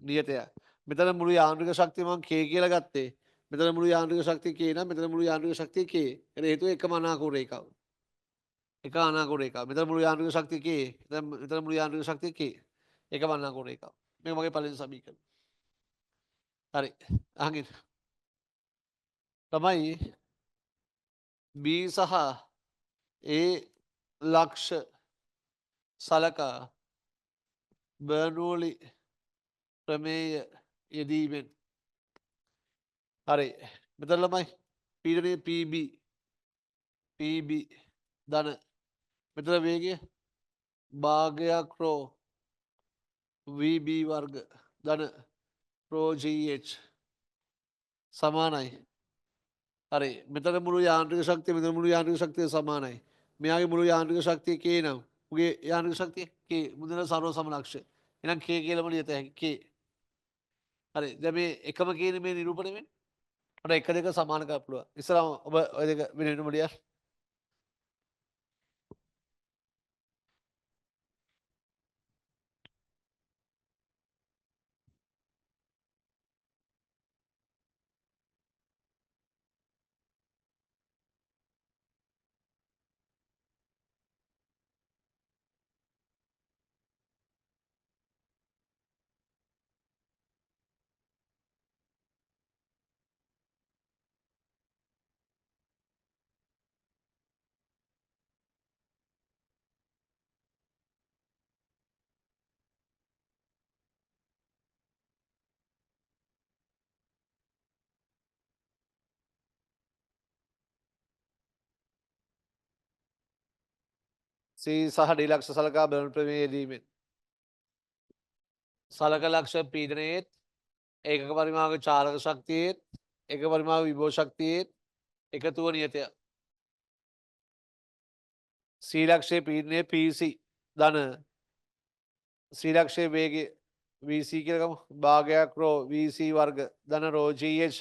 Speaker 1: නියතය මෙතන මුළු යාන්ත්‍රික ශක්තිමන් කේ කියල ගත්තේ මෙතන මුළු යාන්ත්‍රික ශක්ති කියන මෙතන මුළු යාන්ත්‍රික ශක්තියකේ හේතු එක මනාකුරේකාව එක අනාකුරේක මෙතන මුළු යාන්ත්‍රික ශක්තියකේ මෙතන මුළු යාන්ත්‍රික ශක්තියකේ එක මනාකුරේක මේ මගේ පලින් සමීකරණ හරි අහගින් තමයි B සහ ඒ ලක්ෂ සලකා බර්නෝලි ප්‍රමේය යෙදීමෙන් හරි මෙතන ළමයි පීඩනය PB ධන මෙතන වේගය භාගයක් රෝ VB වර්ග ධන රෝ GH සමානයි හරි මෙතන මුළු යාන්ත්‍රික ශක්තිය මෙතන මුළු යාන්ත්‍රික ශක්තිය සමානයි මෙයාගේ මුළු යාන්ත්‍රික ශක්තිය K නම් උගේ යාන්ත්‍රික ශක්තිය K මුදල සර්ව සමලක්ෂ එහෙනම් K කියලාම ලියත හැකි K හරි දැන් මේ එකම කේනේ මේ නිරූපණය වෙන්නේ අර එක දෙක සමාන කරලා පුළුවන් ඉස්සරහම ඔබ ඔය දෙක වෙන වෙනම ලියන්න C සහ D ලක්ෂ සලකා බලන ප්‍රමේය යෙදීමෙන් සලක ලක්ෂ පීඩනයේත් ඒකක පරිමාණක චාලක ශක්තියේත් එක පරිමාණ විභව ශක්තියේත් එකතුව නියතය C ලක්ෂයේ පීඩනය PC ධන C ලක්ෂයේ වේගය VC කියලා ගමු භාගයක් රෝ VC වර්ග ධන රෝ GH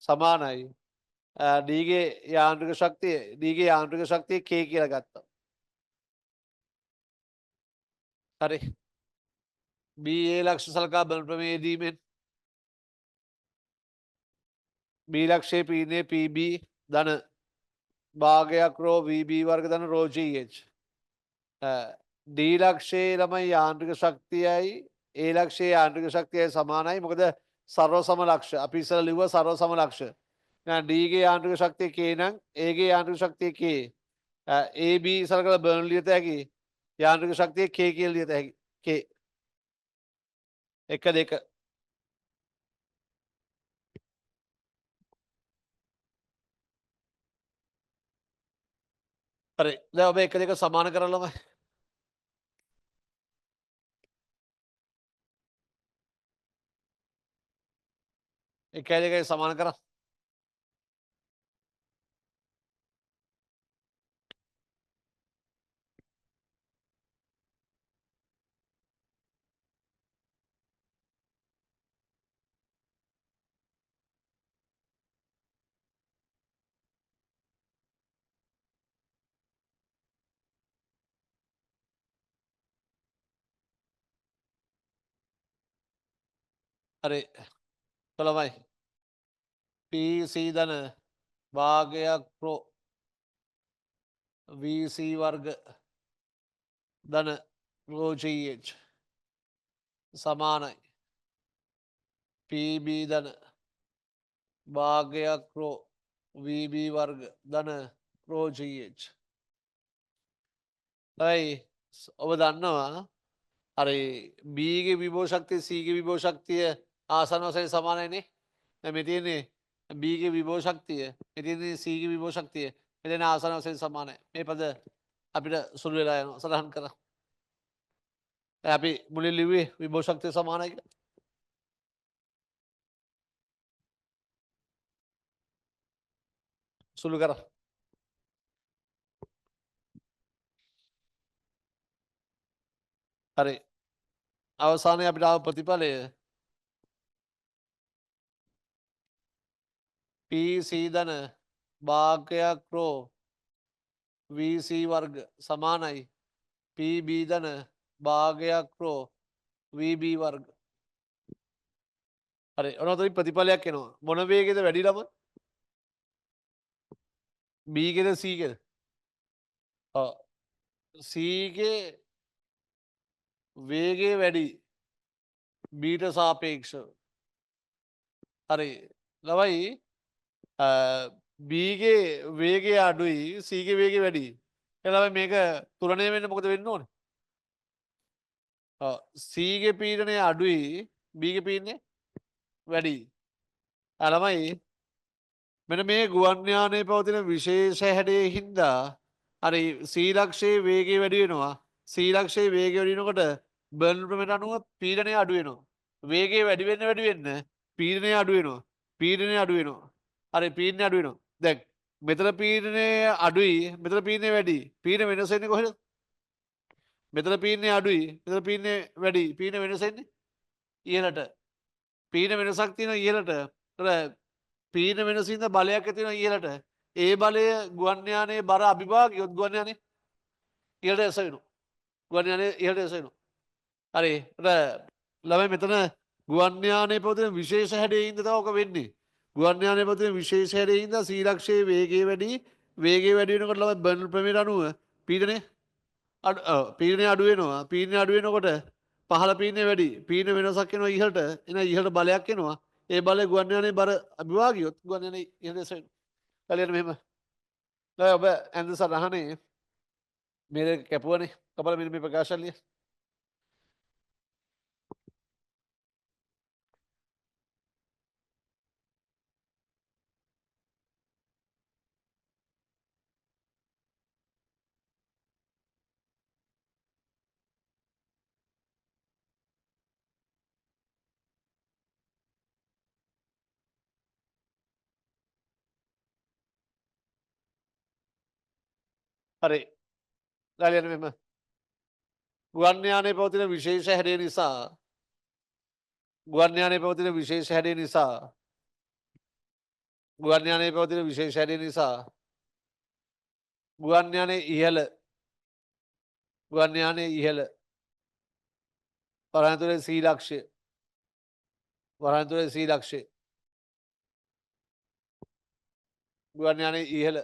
Speaker 1: සමානයි D ගේ යාන්ත්‍රික ශක්තිය D ගේ යාන්ත්‍රික ශක්තිය K කියලා ගත්තා හරි B ඒ ලක්ෂ සලකා බලන ප්‍රමේය යෙදීමෙන් B ලක්ෂයේ පීඩනය PB ධන භාගයක් රෝ VB වර්ග ධන රෝ GH D ලක්ෂයේ ළමයි යාන්ත්‍රික ශක්තියයි ඒ ලක්ෂයේ යාන්ත්‍රික ශක්තියයි සමානයි මොකද සර්ව සම ලක්ෂ අපි ඉස්සර ලිව්වා සර්ව සම ලක්ෂ D ගේ යාන්ත්‍රික ශක්තිය K නම් A ගේ යාන්ත්‍රික ශක්තිය K AB සලකලා බර්න් ලියත හැකි යාන්ත්‍රික ශක්තිය K කියලා ලියත හැකි K එක දෙක හරි දැන් ඔබ එක දෙක සමාන කරලම එකයි දෙකයි සමාන කරා හරි ළමයි PC ධන භාගයක් රෝ VC වර්ග ධන රෝ GH සමානයි PB ධන භාගයක් රෝ VB වර්ග ධන රෝ GH ඇයි ඔබ දන්නවා හරි B ගේ විභව ශක්තිය C ගේ විභව ශක්තිය ආසන්න වශයෙන් සමානයිනේ. දැන් මේ තියෙන්නේ B ගේ විභව ශක්තිය. මේ තියෙන්නේ C ගේ විභව ශක්තිය. මෙතන ආසන්න වශයෙන් සමානයි. මේ පද අපිට සුළු වෙලා යනවා. සටහන් කරා. දැන් අපි මුලින් ලිව්වේ විභව ශක්තිය සමානයි කියලා. සුළු කරා. හරි. අවසානයේ අපිට ආව ප්‍රතිඵලය PC ධන භාගයක් රෝ VC වර්ග සමානයි PB ධන භාගයක් රෝ VB වර්ග. හරි. ඔන්න ඔතනින් ප්‍රතිඵලයක් එනවා. මොන වේගෙද වැඩි ළම? B ගෙද C ගෙද? ඔව්. C ගේ වේගය වැඩි B ට සාපේක්ෂව. හරි. ළමයි B ගේ වේගය අඩුයි C ගේ වේගය වැඩි. එහෙනම් මේක තුලණය වෙන්න මොකද වෙන්න ඕනේ? C ගේ පීඩනය අඩුයි B ගේ පීඩනය වැඩි. ළමයි මෙන්න මේ ගුවන් යානයේ පවතින විශේෂ හැඩයේ හින්දා හරි C ලක්ෂයේ වේගය වැඩි වෙනවා. C ලක්ෂයේ වේගය වැඩි වෙනකොට බර්න් ප්‍රමේයට අනුව පීඩනය අඩු වෙනවා. වේගය වැඩි වෙන්න පීඩනය අඩු වෙනවා. පීඩනය අඩු වෙනවා. හරි පීඩනය අඩු වෙනවා. දැන් මෙතන පීඩනය අඩුයි මෙතන පීඩනය වැඩි. පීඩන වෙනස වෙන්නේ කොහෙද? මෙතන පීඩනය අඩුයි මෙතන පීඩනය වැඩි. පීඩන වෙනස වෙන්නේ ඉහළට. පීඩන වෙනසක් තියෙනවා ඉහළට. ඒතර පීඩන වෙනසින්ද බලයක් ඇති වෙනවා ඉහළට. ඒ බලය ගුවන් යානයේ බර අභිභාගියොත් ගුවන් යානය ඉහළට එස වෙනවා. ගුවන් යානය ඉහළට එස වෙනවා. හරි. ළමයි මෙතන ගුවන් යානයේ පවතින විශේෂ හැඩයේ හින්දා තමයි ඔක වෙන්නේ. ගුවන් යානයේ පවතින විශේෂ හැඩයේ හින්දා C ලක්ෂයේ වේගය වැඩි. වේගය වැඩි වෙනකොට ළමයි බර්න් ප්‍රමේයට අනුව පීඩනය පීඩනය අඩු වෙනවා. පීඩනය අඩු වෙනකොට පහළ පීඩනය වැඩි. පීඩන වෙනසක් එනවා ඉහළට. එන ඉහළට බලයක් එනවා. ඒ බලය ගුවන් යානයේ බර අභිභාගියොත් ගුවන් යානයේ ඉහළට එස වෙනවා. හරියට මෙහෙම. දැන් ඔබ ඇඳ සටහනේ මේ කැපුවනේ. කපලා මෙන්න මේ ප්‍රකාශය ලිය. හරි. ලියන්න මෙහෙම. ගුවන් යානයේ පවතින විශේෂ හැඩය නිසා ගුවන් යානයේ පවතින විශේෂ හැඩය නිසා ගුවන් යානයේ පවතින විශේෂ හැඩය නිසා ගුවන් යානයේ ඉහළ වරහතුරේ C ලක්ෂය වරහතුරේ C ලක්ෂය ගුවන් යානයේ ඉහළ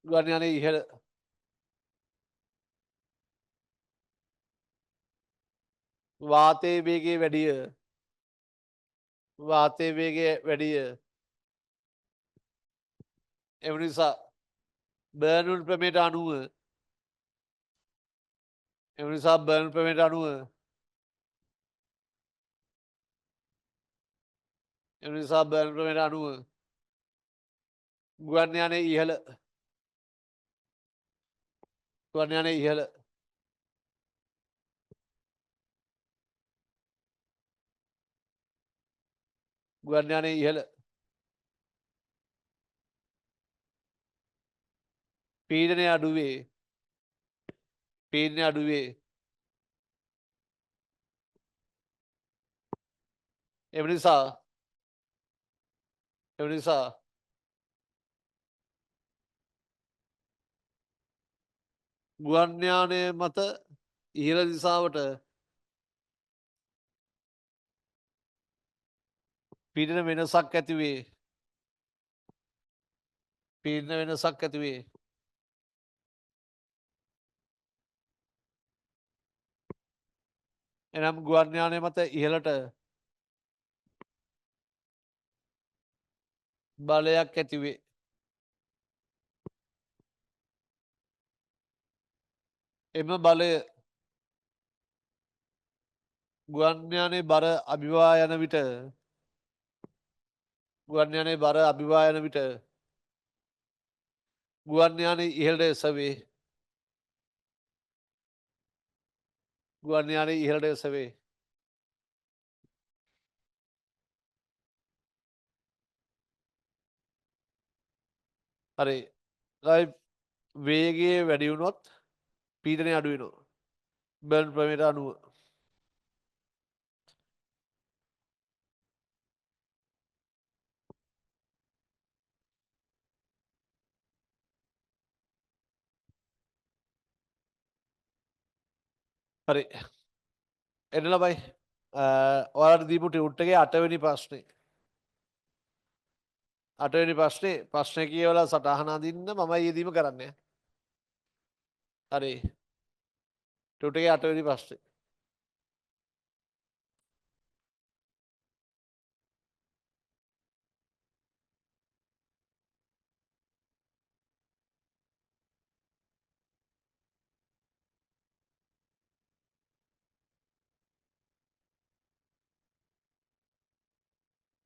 Speaker 1: ගුවන් යානයේ ඉහළ වාතයේ වේගය වැඩිය වාතයේ වේගය වැඩිය එම නිසා බර්න්වුඩ් ප්‍රමේයට අනුව එම නිසා බර්න් ප්‍රමේයට අනුව එම නිසා බර්න් ප්‍රමේයට අනුව ගුවන් යානයේ ඉහළ ගුවන් යානයේ ඉහළ ගුවන් යානයේ ඉහළ පීඩනය අඩුවේ පීඩනය අඩුවේ එම නිසා ගුවන් යානය මත ඉහළ දිසාවට පීඩන වෙනසක් ඇතිවේ පීඩන වෙනසක් ඇතිවේ එනම් ගුවන් යානය මත ඉහළට බලයක් ඇතිවේ එම බලය ගුවන් යානයේ බර අභිවා යන විට ගුවන් යානයේ බර අභිවා යන විට ගුවන් යානය ඉහළට එසවේ. ගුවන් යානය ඉහළට එසවේ. හරි. වේගයේ වැඩි වුණොත් පීඩනය අඩු වෙනවා. බර්න් ප්‍රමේයට අනුව. හරි. එන්න ළමයි. ඔයාලට දීපු ටියුට් එකේ 8 වෙනි ප්‍රශ්නේ. 8 වෙනි ප්‍රශ්නේ කියවලා සටහන අඳින්න මමයි යෙදීම කරන්නේ. හරි. ටියුට් එකේ 8 වෙනි ප්‍රශ්නේ.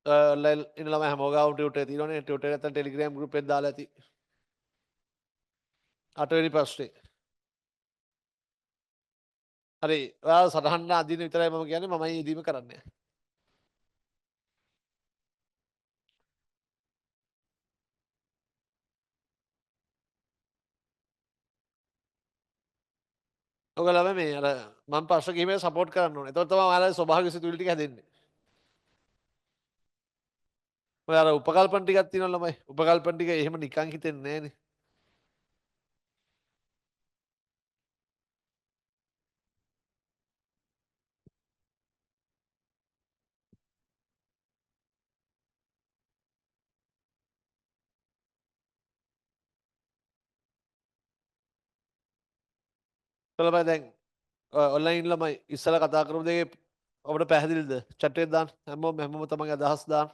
Speaker 1: ඉන්න ළමයි හැමෝම ගාව ටියුට් එක තියෙනවනේ. ටියුට් එක නැත්නම් ටෙලිග්‍රෑම් ගෲප් එකේ දාලා ඇති. 8 වෙනි ප්‍රශ්නේ. හරි. ඔයාලා සටහන අඳින්න විතරයි මම කියන්නේ මමයි යෙදීම කරන්නේ. ඔයගොල්ලෝ මේ අර මම ප්‍රශ්න කිහිපයක් සපෝට් කරන්න ඕනේ. එතකොට තමයි ඔයාලගේ ස්වභාවික සිතුවිලි ටික හැදෙන්නේ. ඔය අර උපකල්පන ටිකක් තියෙනවා ළමයි. උපකල්පන ටික එහෙම නිකන් හිතෙන්නේ නෑනේ. ළමයි දැන් ඔන්ලයින් ළමයි ඉස්සලා කතා කරපු දේ ඔබට පැහැදිලිද? chat එකේ දාන්න. හැමෝම තමන්ගේ අදහස් දාන්න.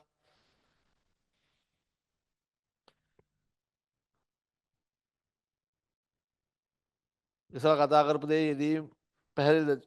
Speaker 1: ඉස්සලා කතා කරපු දේ යෙදීම් පැහැදිලිද?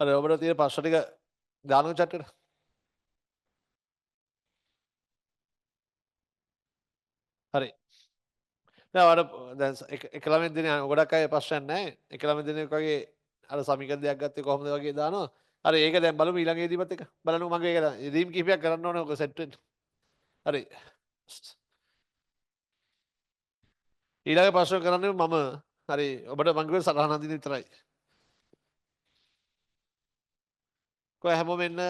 Speaker 1: හරි ඔබට තියෙන ප්‍රශ්න ටික දානවා chat එකට. හරි. දැන් ඔයාලට දැන් එක ළමෙක් දෙන ගොඩක් අය ප්‍රශ්නයක් නැහැ. එක ළමෙක් දෙනෙක් වගේ අර සමීකරණ දෙයක් ගත්තේ කොහොමද වගේ දානවා. හරි ඒක දැන් බලමු ඊළඟ යෙදීමත් එක. බලන්න මගේ ඒක යෙදීම් කිහිපයක් කරන්න ඕනේ ඔක සෙට් වෙන්න. හරි. ඊළඟ ප්‍රශ්න කරන්නේ මම. හරි ඔබට මං කිව්වේ සටහන අඳින්න විතරයි. කොහේ හැමෝම එන්න.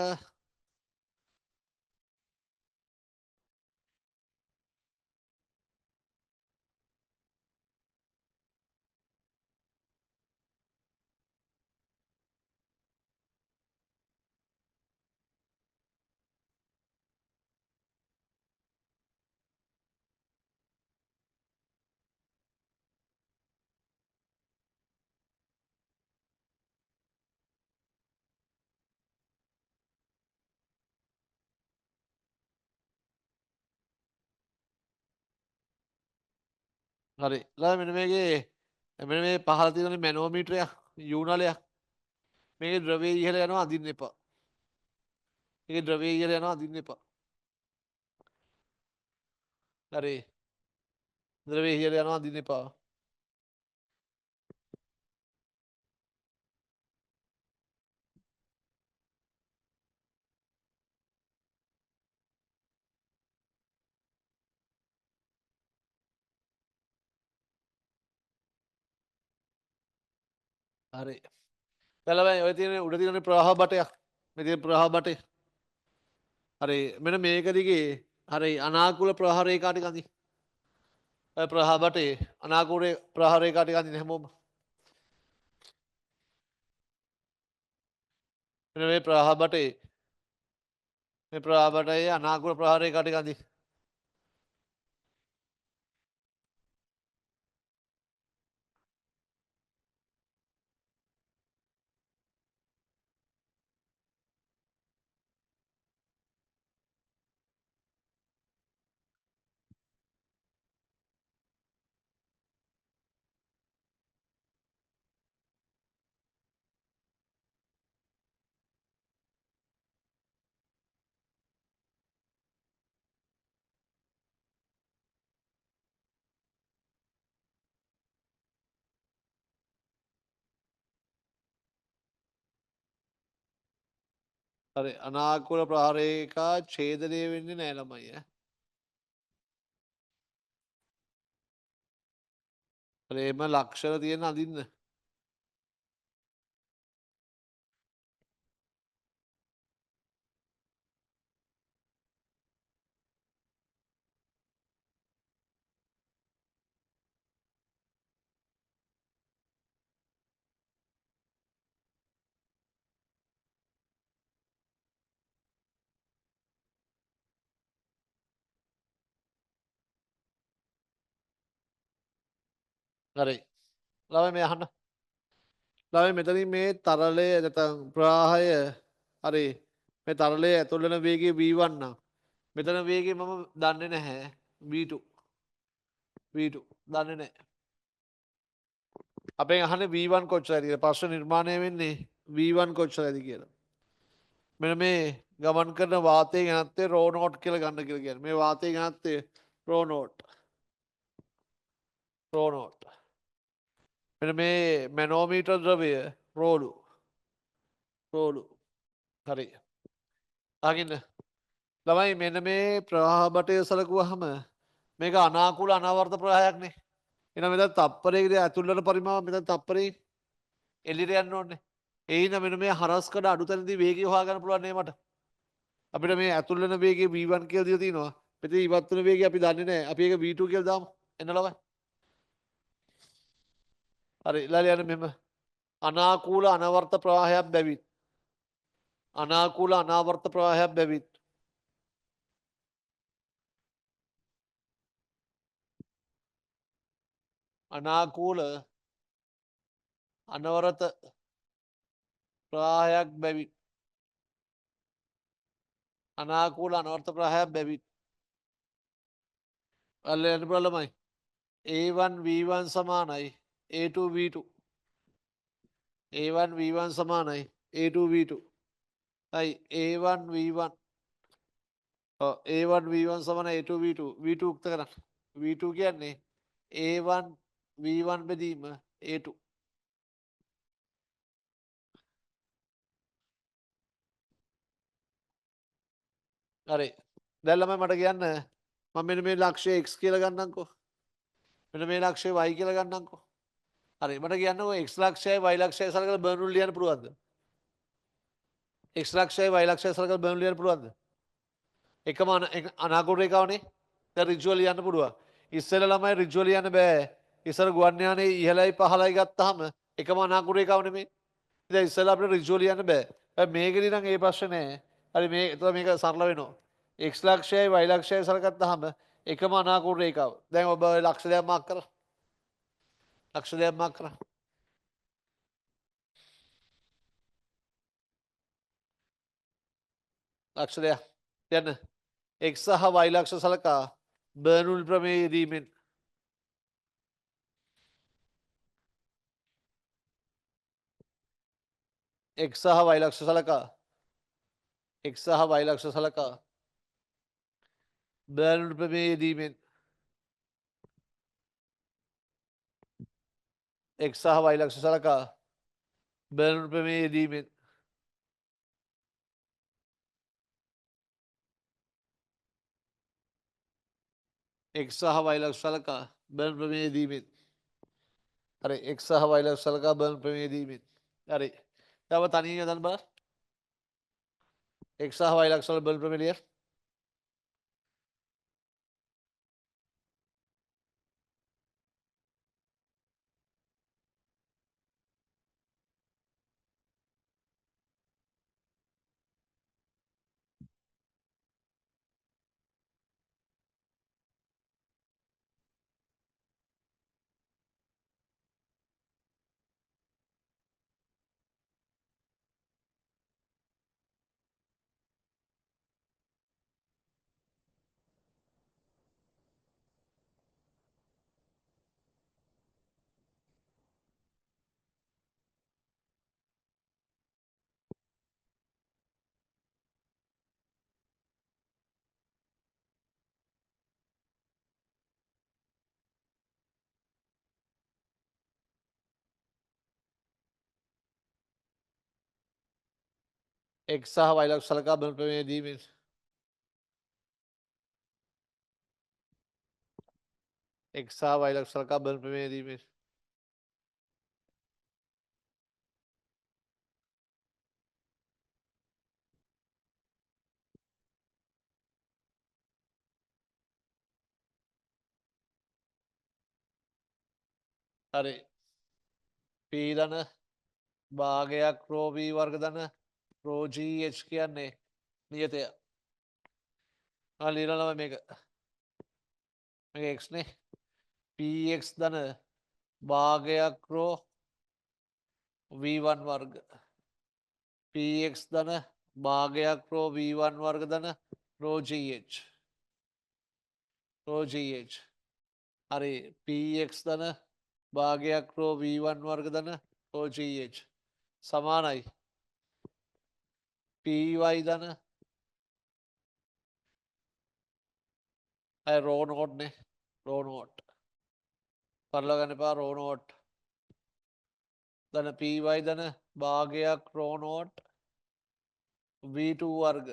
Speaker 1: හරි. ඊළඟ මෙන්න මේකේ මෙන්න මේ පහළ තියෙන මැනෝමීටරයක් යූනලයක්. මේකේ ද්‍රව්‍ය ඉහළ යනවා අඳින්න එපා. මේකේ ද්‍රව්‍ය ඉහළ යනවා අඳින්න එපා. හරි. ද්‍රව්‍ය ඉහළ යනවා අඳින්න එපා. හරි. දැන් ළමයි ඔය තියෙන උඩ තියෙන ප්‍රවාහ බටයක්. මේ තියෙන ප්‍රවාහ බටේ. හරි. මෙන්න මේක දිගේ හරි අනාකූල ප්‍රවාහ රේඛා ටික අඳින්න. ඔය ප්‍රවාහ බටේ අනාකූල ප්‍රවාහ රේඛා ටික අඳින්න හැමෝම. මෙන්න මේ ප්‍රවාහ බටේ මේ ප්‍රවාහ බටේ අනාකූල ප්‍රවාහ රේඛා ටික අඳින්න. හරි අනාකූල ප්‍රවාහ රේඛා ඡේදනය වෙන්නේ නැහැ ළමයි ඈ. හරි එහෙම ලක්ෂණ තියෙන අඳින්න. හරි. ළමයි මේ අහන්න. ළමයි මෙතනින් මේ තරලය නැත්නම් ප්‍රවාහය හරි මේ තරලයේ ඇතුල් වෙන වේගය v1 නම් මෙතන වේගය මම දන්නේ නැහැ v2 v2 දන්නේ නැහැ. අපෙන් අහන්නේ v1 කොච්චරද කියලා. ප්‍රශ්න නිර්මාණය වෙන්නේ v1 කොච්චරද කියලා. මෙන්න මේ ගමන් කරන වාතයේ ඝනත්වය රෝ නෝට් කියලා ගන්න කියලා කියන්නේ. මේ වාතයේ ඝනත්වය රෝ නෝට් රෝ නෝට්. මෙන්න මේ මැනෝමීටර් ද්‍රව්‍ය රෝලු රෝලු. හරි. අහගින්න. ළමයි මෙන්න මේ ප්‍රවාහ බටය සලකුවහම මේක අනාකූල අනාවර්ත ප්‍රවාහයක්නේ. එහෙනම් මෙතන තප්පරයකදී ඇතුල් වෙන පරිමාව මෙතන තප්පරේ එළියට යන්න ඕනේ. ඒ හින්දා මෙන්න මේ හරස්කඩ අඩුතැනදී වේගය හොයාගන්න පුළුවන් නේ මට. අපිට මේ ඇතුල් වෙන වේගය v1 කියලා දීලා තිනවා. මෙතන ඉවත් වෙන වේගය අපි දන්නේ නැහැ. අපි ඒක v2 කියලා දාමු. එන්න ළමයි. හරි. ඊළඟ යන්න මෙහෙම. අනාකූල අනාවර්ත ප්‍රවාහයක් බැවින් අනාකූල අනාවර්ත ප්‍රවාහයක් බැවින් අනාකූල අනවරත ප්‍රවාහයක් බැවින් අනාකූල අනවර්ත ප්‍රවාහයක් බැවින් අල්ල යන්න බලමයි a1 v1 සමානයි a2 v2 a1 v1 සමානයි a2 v2 අයි a1 v1 a1 v1 සමාන a2 v2 v2 උක්ත කරන්න v2 කියන්නේ a1 v1 බෙදීම a2 හරි දැන් ළමයි මට කියන්න මම මෙන්න මේ ලක්ෂය x කියලා ගන්නම්කෝ මෙන්න මේ ලක්ෂය y කියලා ගන්නම්කෝ හරි මට කියන්නකෝ x ලක්ෂයයි y ලක්ෂයයි සලකලා බර්නූල් ලියන්න පුළුවන්ද x ලක්ෂයයි y ලක්ෂයයි සලකලා බර්නූල් ලියන්න පුළුවන්ද එකම අනාකූල රේඛාවනේ දැන් ඍජුව ලියන්න පුළුවන් ඉස්සෙල්ලා ළමයි ඍජුව ලියන්න බෑ ඉස්සර ගුවන් යානේ ඉහළයි පහළයි ගත්තාම එකම අනාකූල රේඛාව නෙමෙයි ඉතින් ඉස්සෙල්ලා අපිට ඍජුව ලියන්න බෑ හැබැයි මේකෙදි නම් ඒ ප්‍රශ්නේ නෑ හරි මේ එතකොට මේක සරල වෙනවා x ලක්ෂයයි y ලක්ෂයයි සලකත්තාම එකම අනාකූල රේඛාව දැන් ඔබ ලක්ෂ දෙයක් මාක් කරලා ලක්ෂ දෙයක් මාක් කරලා ලක්ෂ දෙයක් යන්න x සහ y ලක්ෂ සලකා බර්නූල් ප්‍රමේය යෙදීමෙන් x සහ y ලක්ෂ සලකා x සහ y ලක්ෂ සලකා බර්නූල් ප්‍රමේය යෙදීමෙන් x සහ y ලක්ෂ සලකා බර්නූල් ප්‍රමේය යෙදීමෙන් x සහ y ලක්ෂ සලකා බර්නූල් ප්‍රමේය යෙදීමෙන් හරි x සහ y ලක්ෂ සලකා බලන ප්‍රමේයදීමෙන්. හරි. තව තනියෙන් යොදන්න බලන්න. x සහ y ලක්ෂ වල බලන ප්‍රමේය ලියන්න. x සහ y ලක්ෂ සලකා බලන ප්‍රමේයදීමෙන්. x සහ y ලක්ෂ සලකා බලන ප්‍රමේයදීමෙන්. හරි. පීඩන භාගයක් රෝ v වර්ග ධන රෝ gh කියන්නේ නියතය. ලියනවා මේක. මේක x නේ. px ධන භාගයක් රෝ v1 වර්ග. px ධන භාගයක් රෝ v1 වර්ග ධන රෝ gh. Raw gh. හරි px ධන භාගයක් රෝ v1 වර්ග ධන රෝ gh සමානයි py ධන රෝ නෝට් නේ රෝ නෝට් පරලව ගන්න එපා රෝ නෝට් ධන py ධන භාගයක් රෝ නෝට් v2 වර්ග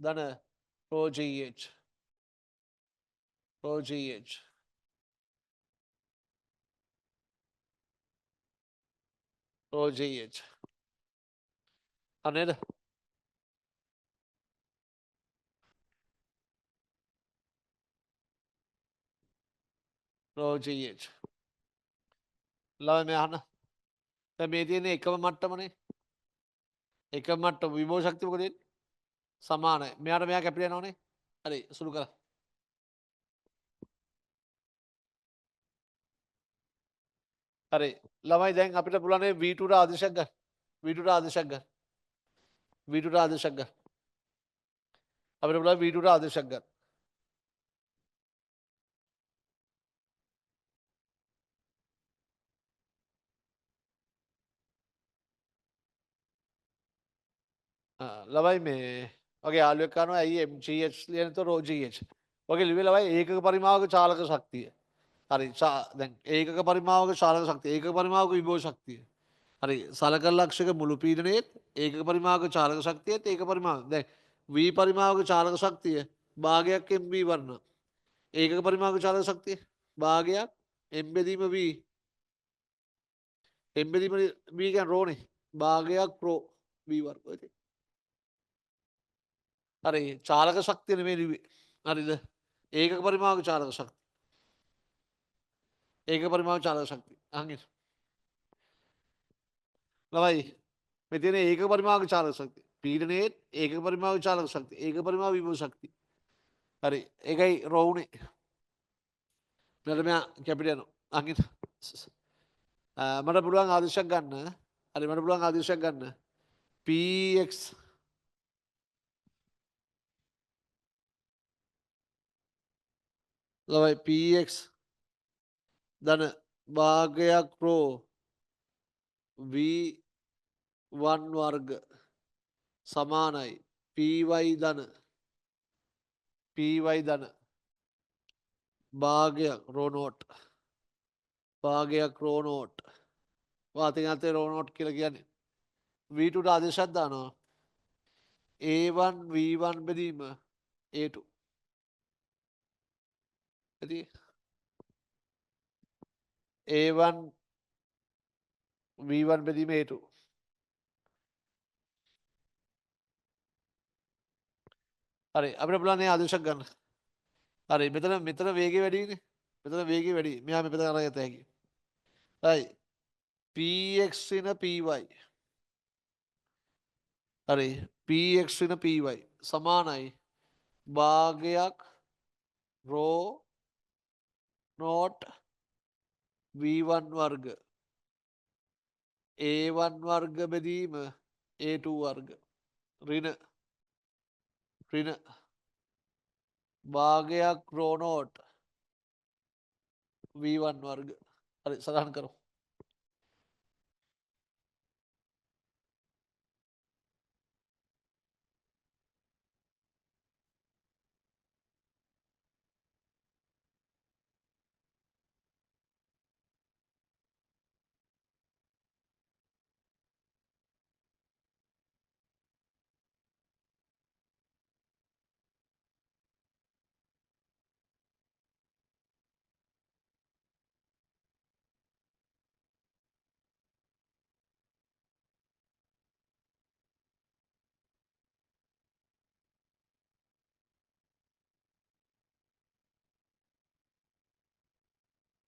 Speaker 1: ධන raw gh raw gh raw gh නේද? රෝ gh ළමයි මේ අහන්න. දැන් මේ තියෙන එකම මට්ටමනේ. එකම මට්ටම විභව ශක්තිය මොකද වෙන්නේ? සමානයි. මෙයාට මෙයා කැපිලා යනවනේ. හරි සුළු කරලා. හරි ළමයි දැන් අපිට පුළුවන් V2 ට ආදේශයක් ගන්න. V2 ට ආදේශයක් ගන්න. V2 ට ආදේශයක් ගන්න. අපිට පුළුවන් V2 ට ආදේශයක් ගන්න. ළමයි මේ වගේ යාළුවෙක් කරනවා ඇයි MGH ලියන તો rho GH. වගේ ලිව්වේ ළමයි ඒකක පරිමාවක චාලක ශක්තිය. හරි දැන් ඒකක පරිමාවක චාලක ශක්තිය ඒකක පරිමාවක විභව ශක්තිය. හරි සලකන ලක්ෂක මුළු පීඩනයේත් ඒකක පරිමාවක චාලක ශක්තියත් ඒක පරිමාව. දැන් V පරිමාවක චාලක ශක්තිය භාගයක් MV වර්ණ. ඒකක පරිමාවක චාලක ශක්තිය භාගයක් M බෙදීම V. M බෙදීම V කියන්නේ රෝ නේ. භාගයක් රෝ V වර්ග. හරි චාලක ශක්තිය නෙමෙයි ලිව්වේ. හරිද? ඒකක පරිමාවක චාලක ශක්තිය. ඒකක පරිමාවක චාලක ශක්තිය. අහන් ඉන්න. ළමයි මේ තියෙන ඒකක පරිමාවක චාලක ශක්තිය. පීඩනයේ ඒකක පරිමාවක චාලක ශක්තිය. ඒකක පරිමාව විභව ශක්තිය. හරි ඒකයි රෝ උනේ. මෙතන මෙයා කැපිට යනවා. අහන් ඉන්න. මට පුළුවන් ආදේශයක් ගන්න. හරි මට පුළුවන් ආදේශයක් ගන්න. px ළමයි px ධන භාගයක් රෝ v1 වර්ග සමානයි py ධන භාගයක් රෝ නෝට් භාගයක් රෝ නෝට් වාතින් අතේ රෝ නෝට් කියලා කියන්නේ v2 ට ආදේශයක් දානවා a1 v1 බෙදීම a2 ඇති a1 V1 බෙදීම A2. හරි අපිට පුළුවන් මේ ආදේශයක් ගන්න. හරි මෙතන වේගය වැඩිනේ. මෙතන වේගය වැඩි. මෙයා මෙතන අරන් යත හැකි. හරි px in py. හරි px in py සමානයි භාගයක් රෝ නෝට් v1 වර්ග a1 වර්ග බෙදීම a2 වර්ග ඍණ භාගයක් රෝ නෝට් v1 වර්ග. හරි සටහන් කරමු.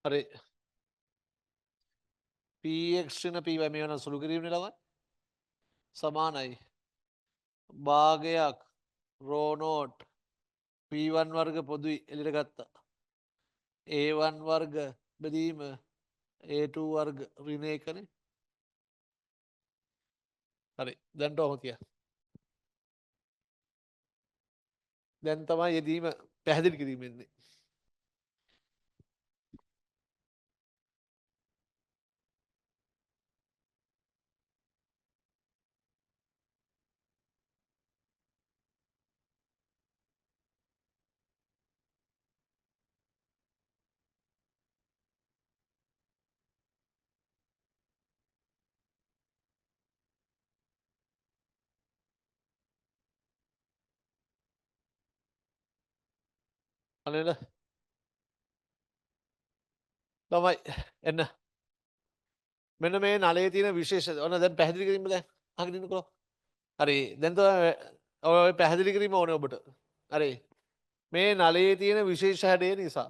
Speaker 1: හරි px in py මේ වෙන සුළු කිරීමනේ ළමයි සමානයි භාගයක් රෝ නෝට් p1 වර්ග පොදුයි එළියට ගත්තා a1 වර්ග බෙදීම a2 වර්ග ඍණ එකනේ. හරි දැන් ඔහොම තියා. දැන් තමයි යෙදීම පැහැදිලි කිරීම වෙන්නේ. අනේද ළමයි එන්න මෙන්න මේ නලයේ තියෙන විශේෂ ඔන්න දැන් පැහැදිලි කිරීම දැන් අහගෙන ඉන්නකෝ. හරි දැන් තමයි ඔය පැහැදිලි කිරීම ඕනේ ඔබට. හරි මේ නලයේ තියෙන විශේෂ හැඩය නිසා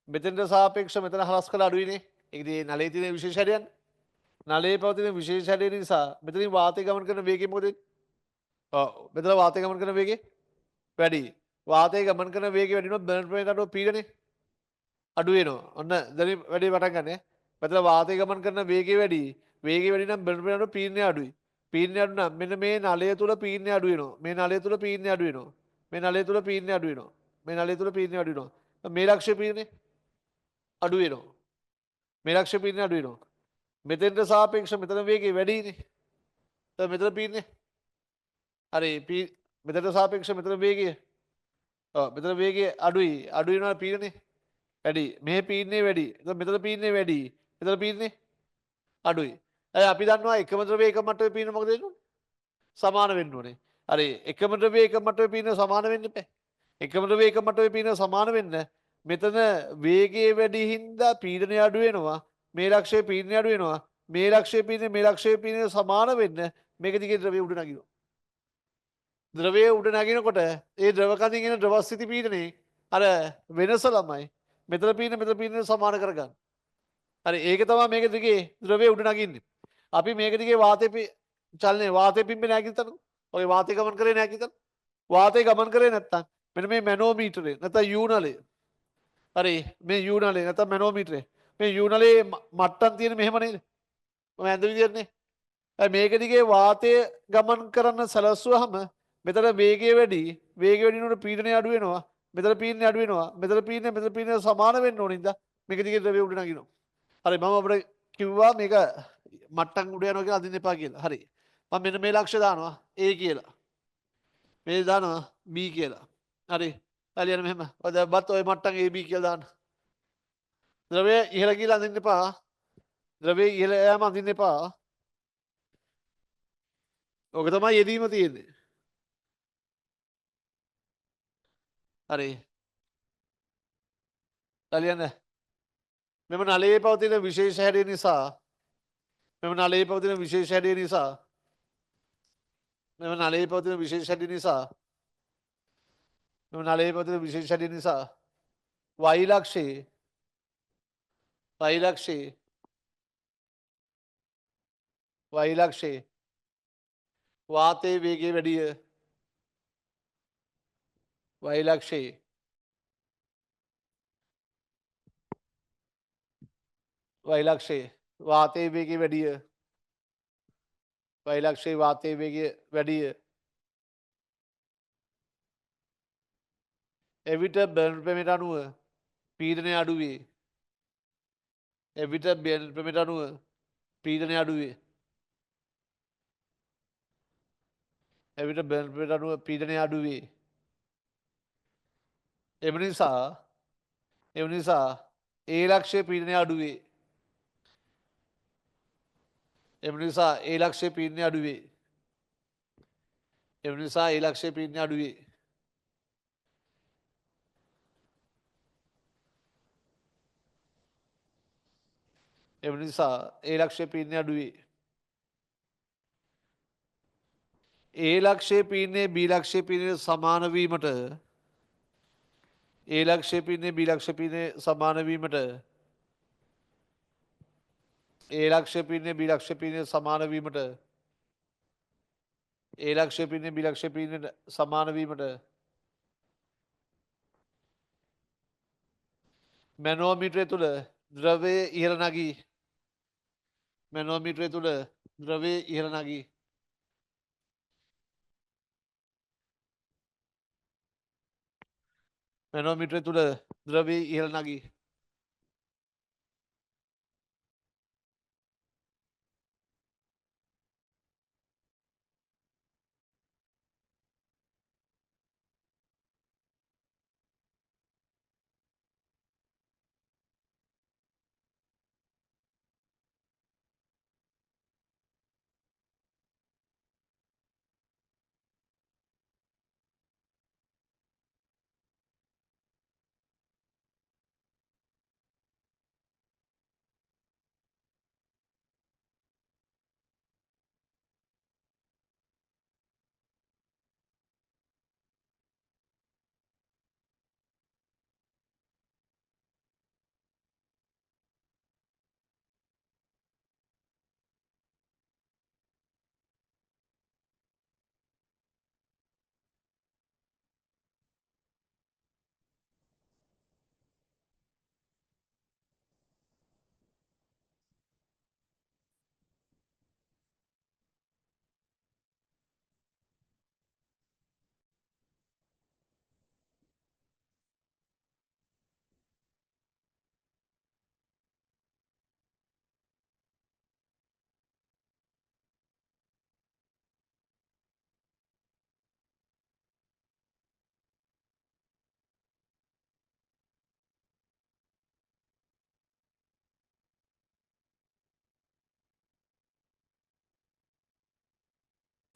Speaker 1: මෙතනට සාපේක්ෂව මෙතන හරස් කළ අඩුයිනේ. ඒක ඉතින් නලයේ තියෙන විශේෂ හැඩයන්නේ. නලයේ පවතින විශේෂ හැඩය නිසා මෙතනින් වාතය ගමන් කරන වේගය මොකද වෙන්නේ? ඔව් මෙතන වාතය ගමන් කරන වේගය වැඩි. වාතය ගමන් කරන වේගය වැඩි වුණොත් බර්න් පොයින්ට් අඩුව පීඩනය අඩු වෙනවා. ඔන්න දැන් වැඩි පටන් ගන්න. මෙතන වාතය ගමන් කරන වේගය වැඩි. වේගය වැඩි නම් බර්න් පොයින්ට් අඩුව පීඩනය අඩුයි. පීඩනය අඩු නම් මෙන්න මේ නලය තුල පීඩනය අඩු වෙනවා. මේ නලය තුල පීඩනය අඩු වෙනවා. මේ නලය තුල පීඩනය අඩු වෙනවා. මේ නලය තුල පීඩනය අඩු වෙනවා. මේ ලක්ෂ්‍ය පීඩනය අඩු වෙනවා. මේ ලක්ෂ්‍ය පීඩනය අඩු වෙනවා. මෙතෙන්ට සාපේක්ෂව මෙතන වේගය වැඩිනේ. දැන් මෙතන පීඩනය හරි මෙතනට සාපේක්ෂව මෙතන වේගය මෙතන වේගය අඩුයි. අඩු වෙනවා පීඩනය වැඩි. මේ පීඩනය වැඩි. එතකොට මෙතන පීඩනය වැඩි. මෙතන පීඩනය අඩුයි. අපි දන්නවා එකම ද්‍රව්‍ය එක මට්ටමේ පීඩන මොකද වෙන්නේ? සමාන වෙන්න ඕනේ. හරි එකම ද්‍රව්‍ය එක මට්ටමේ පීඩන සමාන වෙන්න බෑ. එකම ද්‍රව්‍ය එක මට්ටමේ පීඩන සමාන වෙන්න මෙතන වේගය වැඩි හින්දා පීඩනය අඩු වෙනවා. මේ ලක්ෂයේ පීඩනය අඩු වෙනවා. මේ ලක්ෂයේ පීඩනය මේ ලක්ෂයේ පීඩනය සමාන වෙන්න මේක දිගේ ද්‍රව්‍ය උඩ නගිනවා. ද්‍රවය උඩ නගිනකොට ඒ ද්‍රව කඳින් එන ද්‍රව ස්ථිති පීඩනයේ අර වෙනස ළමයි මෙතන පීඩන සමාන කරගන්න. හරි ඒක තමයි මේක දිගේ ද්‍රවය උඩ නගින්නේ. අපි මේක දිගේ වාතයේ චලනය වාතයේ පිම්බෙන්නේ නැහැ කියලා හිතන්නකෝ. ඔය වාතය ගමන් කරේ නැහැ කියලා හිතන්න. වාතය ගමන් කරේ නැත්තම් මෙන්න මේ මැනෝමීටරේ නැත්නම් යූ නලය. හරි මේ යූ නලය නැත්නම් මැනෝමීටරේ. මේ යූ නලයේ මට්ටම් තියෙන මෙහෙම නේද? ඔය ඇඳ විදියටනේ. මේක දිගේ වාතය ගමන් කරන්න සැලසුවාම මෙතන වේගය වැඩි. වේගය වැඩි වෙනකොට පීඩනය අඩු වෙනවා. මෙතන පීඩනය අඩු වෙනවා. මෙතන පීඩනය සමාන වෙන්න ඕන නිසා මේක දිගේ ද්‍රව්‍ය උඩ නගිනවා. හරි මම අපිට කිව්වා මේක මට්ටම් උඩ යනවා කියලා අදින්න එපා කියලා. හරි. මම මෙන්න මේ ලක්ෂ්‍ය දානවා A කියලා. මේ දානවා B කියලා. හරි. හරියන මෙහෙම. ඔය දැන් ඔය මට්ටම් AB කියලා දාන්න. ද්‍රවය ඉහළ ගිහලා අදින්න එපා. ද්‍රවය ඉහළ යෑම අදින්න එපා. ඕක තමයි යෙදීම තියෙන්නේ. හරි. හරියන්නේ. මෙම නලයේ පවතින විශේෂ හැඩය නිසා මෙම නලයේ පවතින විශේෂ හැඩය නිසා මෙම නලයේ පවතින විශේෂ හැඩය නිසා මෙම නලයේ පවතින විශේෂ හැඩය නිසා වෛලක්ෂයේ වෛලක්ෂයේ වෛලක්ෂයේ වාතයේ වේගය වැඩිය වෛලක්ෂයේ වෛලක්ෂයේ වාතයේ වේගය වැඩිය වෛලක්ෂයේ වාතයේ වේගය වැඩිය එවිට බර්න් ප්‍රමිට අනුව පීඩනය අඩුවේ එවිට බර්න් ප්‍රමිට අනුව පීඩනය අඩුවේ එවිට බර්න් ප්‍රමිට අනුව පීඩනය අඩුවේ එම නිසා ඒ ලක්ෂය පීඩනය අඩුවේ එම නිසා ඒ ලක්ෂය පීඩනය අඩුවේ එම නිසා ඒ ලක්ෂය පීඩනය අඩුවේ එම නිසා ඒ ලක්ෂය පීඩනය අඩුවේ ඒ ලක්ෂය පීඩනය බී ලක්ෂය පීඩනය සමාන වීමට ඒ ලක්ෂය පීඩනය බී ලක්ෂය පීඩනය සමාන වීමට ඒ ලක්ෂය පීඩනය බී ලක්ෂය පීඩනය සමාන වීමට ඒ ලක්ෂය පීඩනය බී ලක්ෂය පීඩනයට සමාන වීමට මැනෝමීටරය තුළ ද්‍රවය ඉහළ නගී මැනෝමීටරය තුළ ද්‍රවය ඉහළ නගී මැනෝමීටරය තුළ ද්‍රවය ඉහළ නගී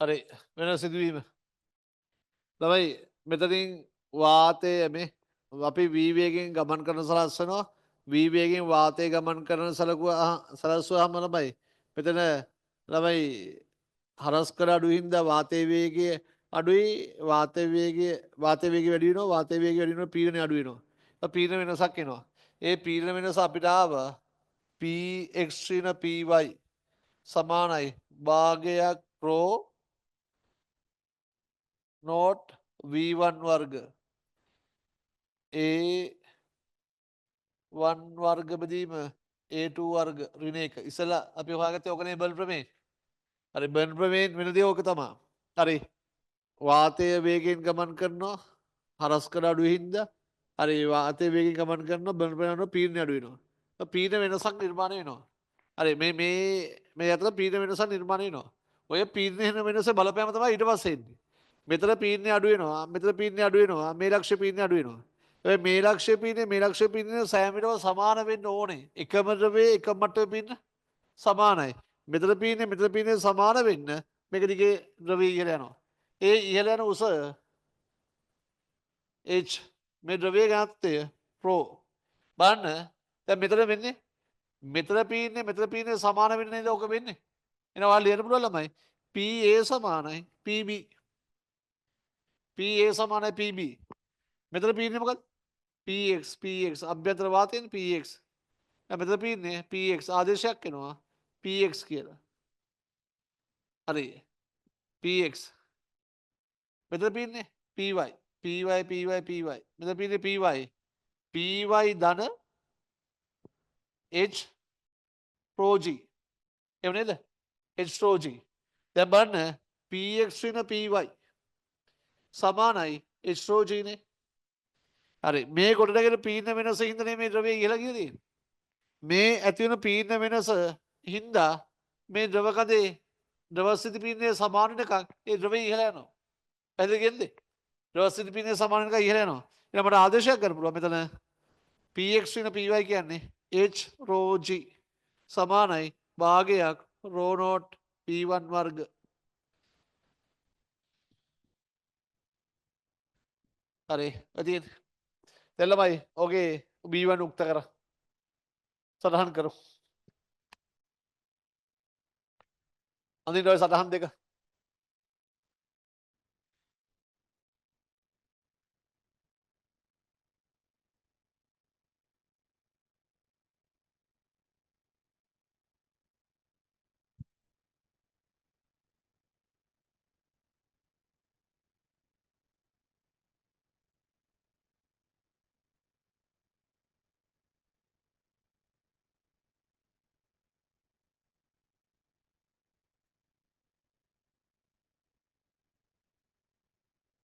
Speaker 1: හරි වෙන සිදුවීම ළමයි මෙතනින් වාතය මේ අපි වීවේගෙන් ගමන් කරන සලස්වනවා වීවේගෙන් වාතය ගමන් කරන සලස්වහම ළමයි මෙතන ළමයි හරස්කර අඩු හින්දා වාතය වේගය අඩුයි වාතය වේගය වැඩි වෙනවා වාතය වේගය වැඩි වෙනවා පීඩනය අඩු වෙනවා පීඩන වෙනසක් එනවා ඒ පීඩන වෙනස අපිට ආවා px py සමානයි භාගයක් රෝ නෝට් V1 වර්ග A1 වර්ග බෙදීම A2 වර්ග ඍණ 1 ඉස්සලා අපි හොයාගත්තේ ඕකනේ බර්න් ප්‍රමේය. හරි බර්න් ප්‍රමේයෙන් වෙන දේ ඕක තමයි. හරි වාතය වේගයෙන් ගමන් කරනවා හරස්කඩ අඩු හින්දා හරි වාතය වේගයෙන් ගමන් කරනවා බර්න් ප්‍රමේය අනුව පීඩනය අඩු වෙනවා. පීඩන වෙනසක් නිර්මාණය වෙනවා. හරි මේ අතර පීඩන වෙනසක් නිර්මාණය වෙනවා. ඔය පීඩන වෙනස බලපෑම තමයි ඊට පස්සේ එන්නේ. මෙතන පීඩනය අඩු වෙනවා මෙතන පීඩනය අඩු වෙනවා මේ ලක්ෂ්‍ය පීඩනය අඩු වෙනවා හැබැයි මේ ලක්ෂ්‍ය පීඩනය සෑම විටම සමාන වෙන්න ඕනේ එකම ද්‍රවයේ එකම මට්ටමේ පීඩන සමානයි මෙතන පීඩනය සමාන වෙන්න මේක දිගේ ද්‍රවය ඉහළ යනවා ඒ ඉහළ යන උස h මේ ද්‍රවයේ ඝනත්වය ρ බලන්න දැන් මෙතන වෙන්නේ මෙතන පීනේ සමාන වෙන්නේ නේද ඕක වෙන්නේ. එහෙනම් ඔයාලා ලියන්න පුළුවන් ළමයි. PA සමානයි PB. PA සමානයි PB. මෙතන පීන්නේ මොකද්ද? PX අභ්‍යන්තර වාතයෙන් PX. දැන් මෙතන පීන්නේ PX ආදේශයක් එනවා PX කියලා. හරි. PX. මෙතන පීන්නේ PY. PY. මෙතන පීන්නේ PY. PY ධන H rho G. එහෙම නේද? H rho G. දැන් බලන්න PX වෙන PY සමානයි H rho G නේ. හරි. මේ ගොඩනැගෙන පීඩන වෙනස හින්දානේ මේ ද්‍රව්‍යය ඉහළ ගිහලා තියෙන්නේ. මේ ඇති වෙන පීඩන වෙනස හින්දා මේ ද්‍රව කඳේ ද්‍රව ස්ථිති පීඩනය සමාන වෙනකන් ඒ ද්‍රව්‍යය ඉහළ යනවා. පැහැදිලි කියන්නේ? ද්‍රව ස්ථිති පීඩනය සමාන වෙනකන් ඉහළ යනවා. ඊට මට ආදේශයක් ගන්න පුළුවන් මෙතන PX වෙන PY කියන්නේ H rho G සමානයි භාගයක් rho naught P1 වර්ග. හරි. ඉතින් දෙල්ලමයි ඔගේ B1 උක්ත කර සටහන් කරු. අඳින්න ඔය සටහන් දෙක.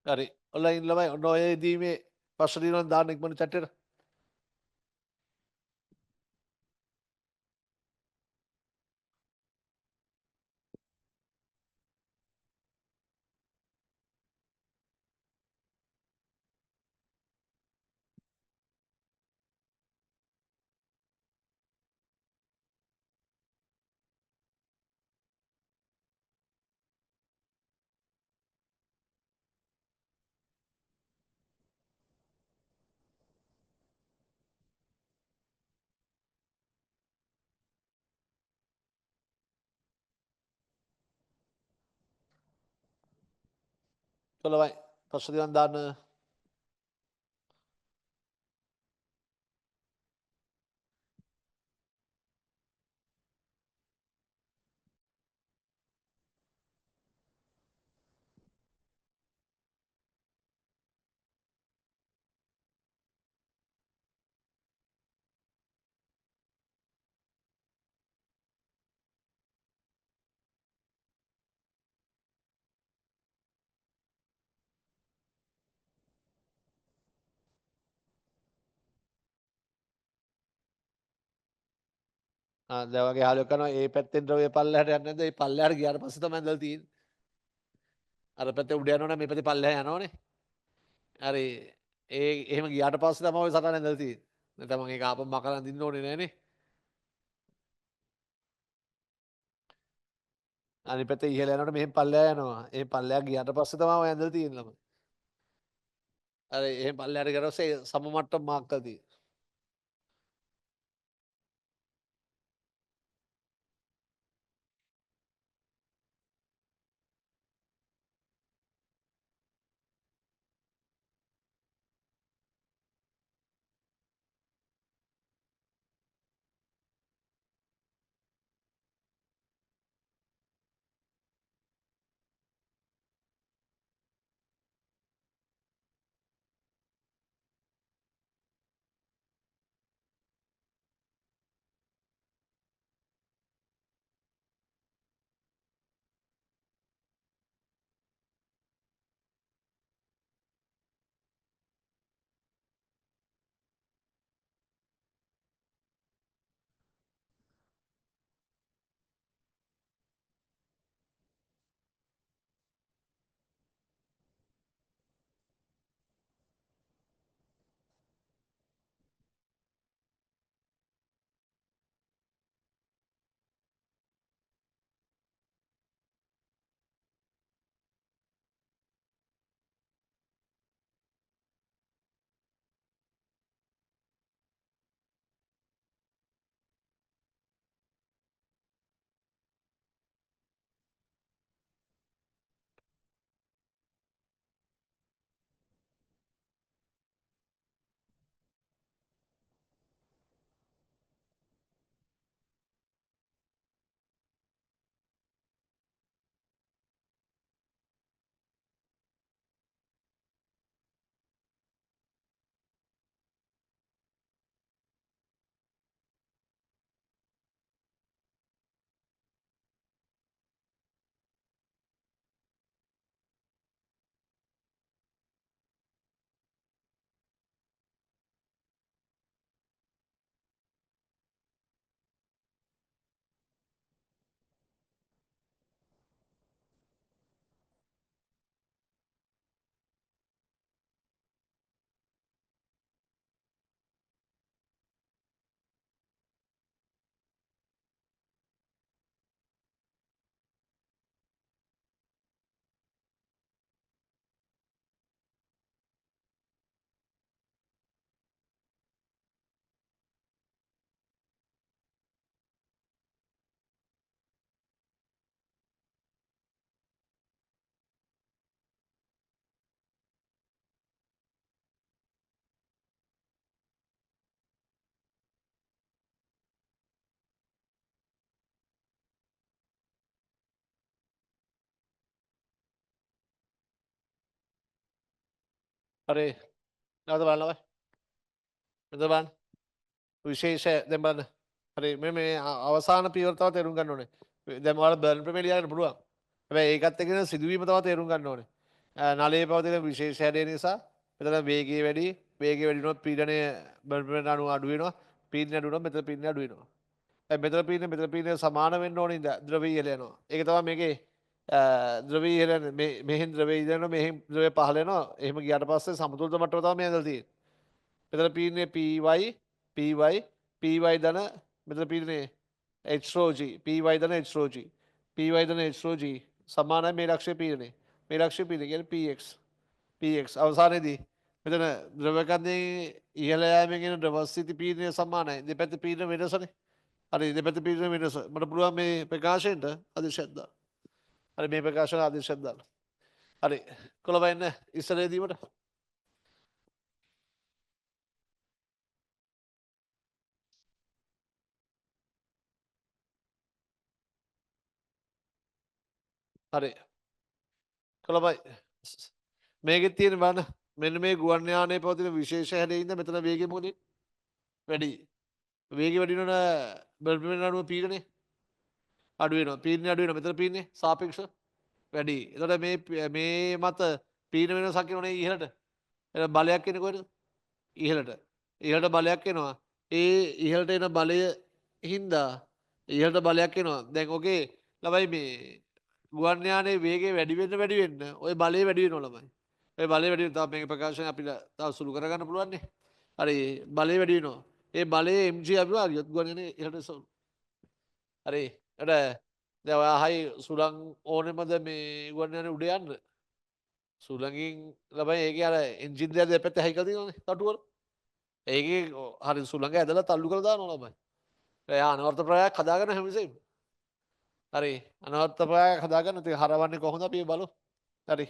Speaker 1: හරි. ඔන්ලයින් ළමයි ඔන්න ඔය දීමේ ප්‍රශ්න දිනවල දාන්න ඉක්මන chat එකට. ළමයි ප්‍රශ්න දිනවල දාන්න. දැන් වගේ යාළුවෙක් කරනවා ඒ පැත්තෙන් ද්‍රව්‍ය පල්ලෙහාට යන්නේ නැද්ද? ඒ පල්ලෙහාට ගියාට පස්සේ තමයි ඇඳලා තියෙන්නේ. අර පැත්තේ උඩ යනවනේ මේ පැත්තේ පල්ලෙහා යනවනේ. හරි. එහෙම ගියාට පස්සේ තමයි ඔය සටහන ඇඳලා තියෙන්නේ. නැත්නම් මම ඒක ආපහු මකලා අඳින්න ඕනේ නෑනේ. අනිත් පැත්තේ ඉහළ යනකොට මෙහෙම පල්ලෙහා යනවා. ඒ පල්ලෙහා ගියාට පස්සේ තමයි ඔය ඇඳලා තියෙන්නේ ළමයි. අර එහෙම පල්ලෙහාට ගියාට පස්සේ සම මට්ටම මාක් කරලා තියෙන්නේ. හරි නැවත බලන්න ඔය. මෙතන බලන්න. විශේෂ දැන් බලන්න. හරි මේ අවසාන පියවර තව තේරුම් ගන්න ඕනේ. දැන් ඔයාලා බර්න් ප්‍රමේය ලියන්න පුළුවන්. හැබැයි ඒකත් එක්කන සිදුවීම තව තේරුම් ගන්න ඕනේ. නලයේ පවතින විශේෂ හැඩය නිසා මෙතන වේගය වැඩි, වේගය වැඩි වුණොත් පීඩනය බර්න් ප්‍රමේයට අනුව අඩු වෙනවා. පීඩනය අඩු වුණොත් මෙතන පීඩනය අඩු වෙනවා. මෙතන පීඩනය සමාන වෙන්න ඕනේ ඉඳ ද්‍රවය ඉහළ යනවා. ඒක තමයි මේකේ ද්‍රවය ඉහළ යන මෙහෙන් ද්‍රවය ඉහළ යනවා මෙහෙන් ද්‍රවය පහළ වෙනවා. එහෙම ගියාට පස්සේ සමතුලිත මට්ටම තමයි මේ ඇඳලා තියෙන්නේ. මෙතන පීඩනය PY ධන මෙතන පීඩනය H/G PY ධන H/G PY ධන H/G සමානයි මේ ලක්ෂ්‍ය පීඩනය. මේ ලක්ෂ්‍ය පීඩනය කියන්නේ PX අවසානයේදී මෙතන ද්‍රව කන්දේ ඉහළ යෑමෙන් එන ද්‍රව ස්ථිති පීඩනය සමානයි. දෙපැත්ත පීඩන වෙනසනේ. හරි දෙපැත්ත පීඩන වෙනස. මට පුළුවන් මේ ප්‍රකාශයෙන්ට ආදේශයක් දාන්න. හරි මේ ප්‍රකාශන ආදේශයක් දාන්න. හරි කොළඹ එන්න ඉස්සරහදීමට හරි කොළඹයි මේකෙත් තියෙන බලන්න මෙන්න මේ ගුවන් යානයේ පවතින විශේෂ හැඩයින්ද මෙතන වේගය මොකද වැඩි වේගය වැඩි වෙනවන බල්බ් අණුව පීඩනය අඩු වෙනවා පීඩනය අඩු වෙනවා මෙතන පීඩනය සාපේක්ෂව වැඩි එතකොට මේ මත පීඩන වෙනසක් වෙනවනේ ඉහළට එතන බලයක් එන්නේ කොහෙද ඉහළට බලයක් එනවා ඒ ඉහළට එන බලය හින්දා ඉහළට බලයක් එනවා දැන් ඔකේ ළමයි මේ ගුවන් යානයේ වේගය වැඩි වෙන්න ওই බලය වැඩි වෙනවා ළමයි. ඒ බලය වැඩි වෙන තව මේක ප්‍රකාශනය අපිට තව සුළු කරගන්න පුළුවන් නේ. හරි බලය වැඩි වෙනවා. ඒ බලයේ mg අපිව හරියත් ගුවන් යානයේ ඉහළට සොල්. හරි. එතන දැන් ඔයා හයි සුළං ඕනෙමද මේ ගුවන් යානයේ උඩ යන්න? සුළඟින් ළමයි ඒකේ අර එන්ජින් දෙක දෙපැත්තේ හයි කරලා තියෙනවනේ තටුවල. ඒකේ හරි සුළඟ ඇදලා තල්ලු කරලා දානවා ළමයි. එයා අනවර්ථ ප්‍රායක් හදාගන්න හැමතිස්සෙම. හරි අනවර්ථ ප්‍රායක් හදාගන්න ඉතින් හරවන්නේ කොහොමද අපි බලමු. හරි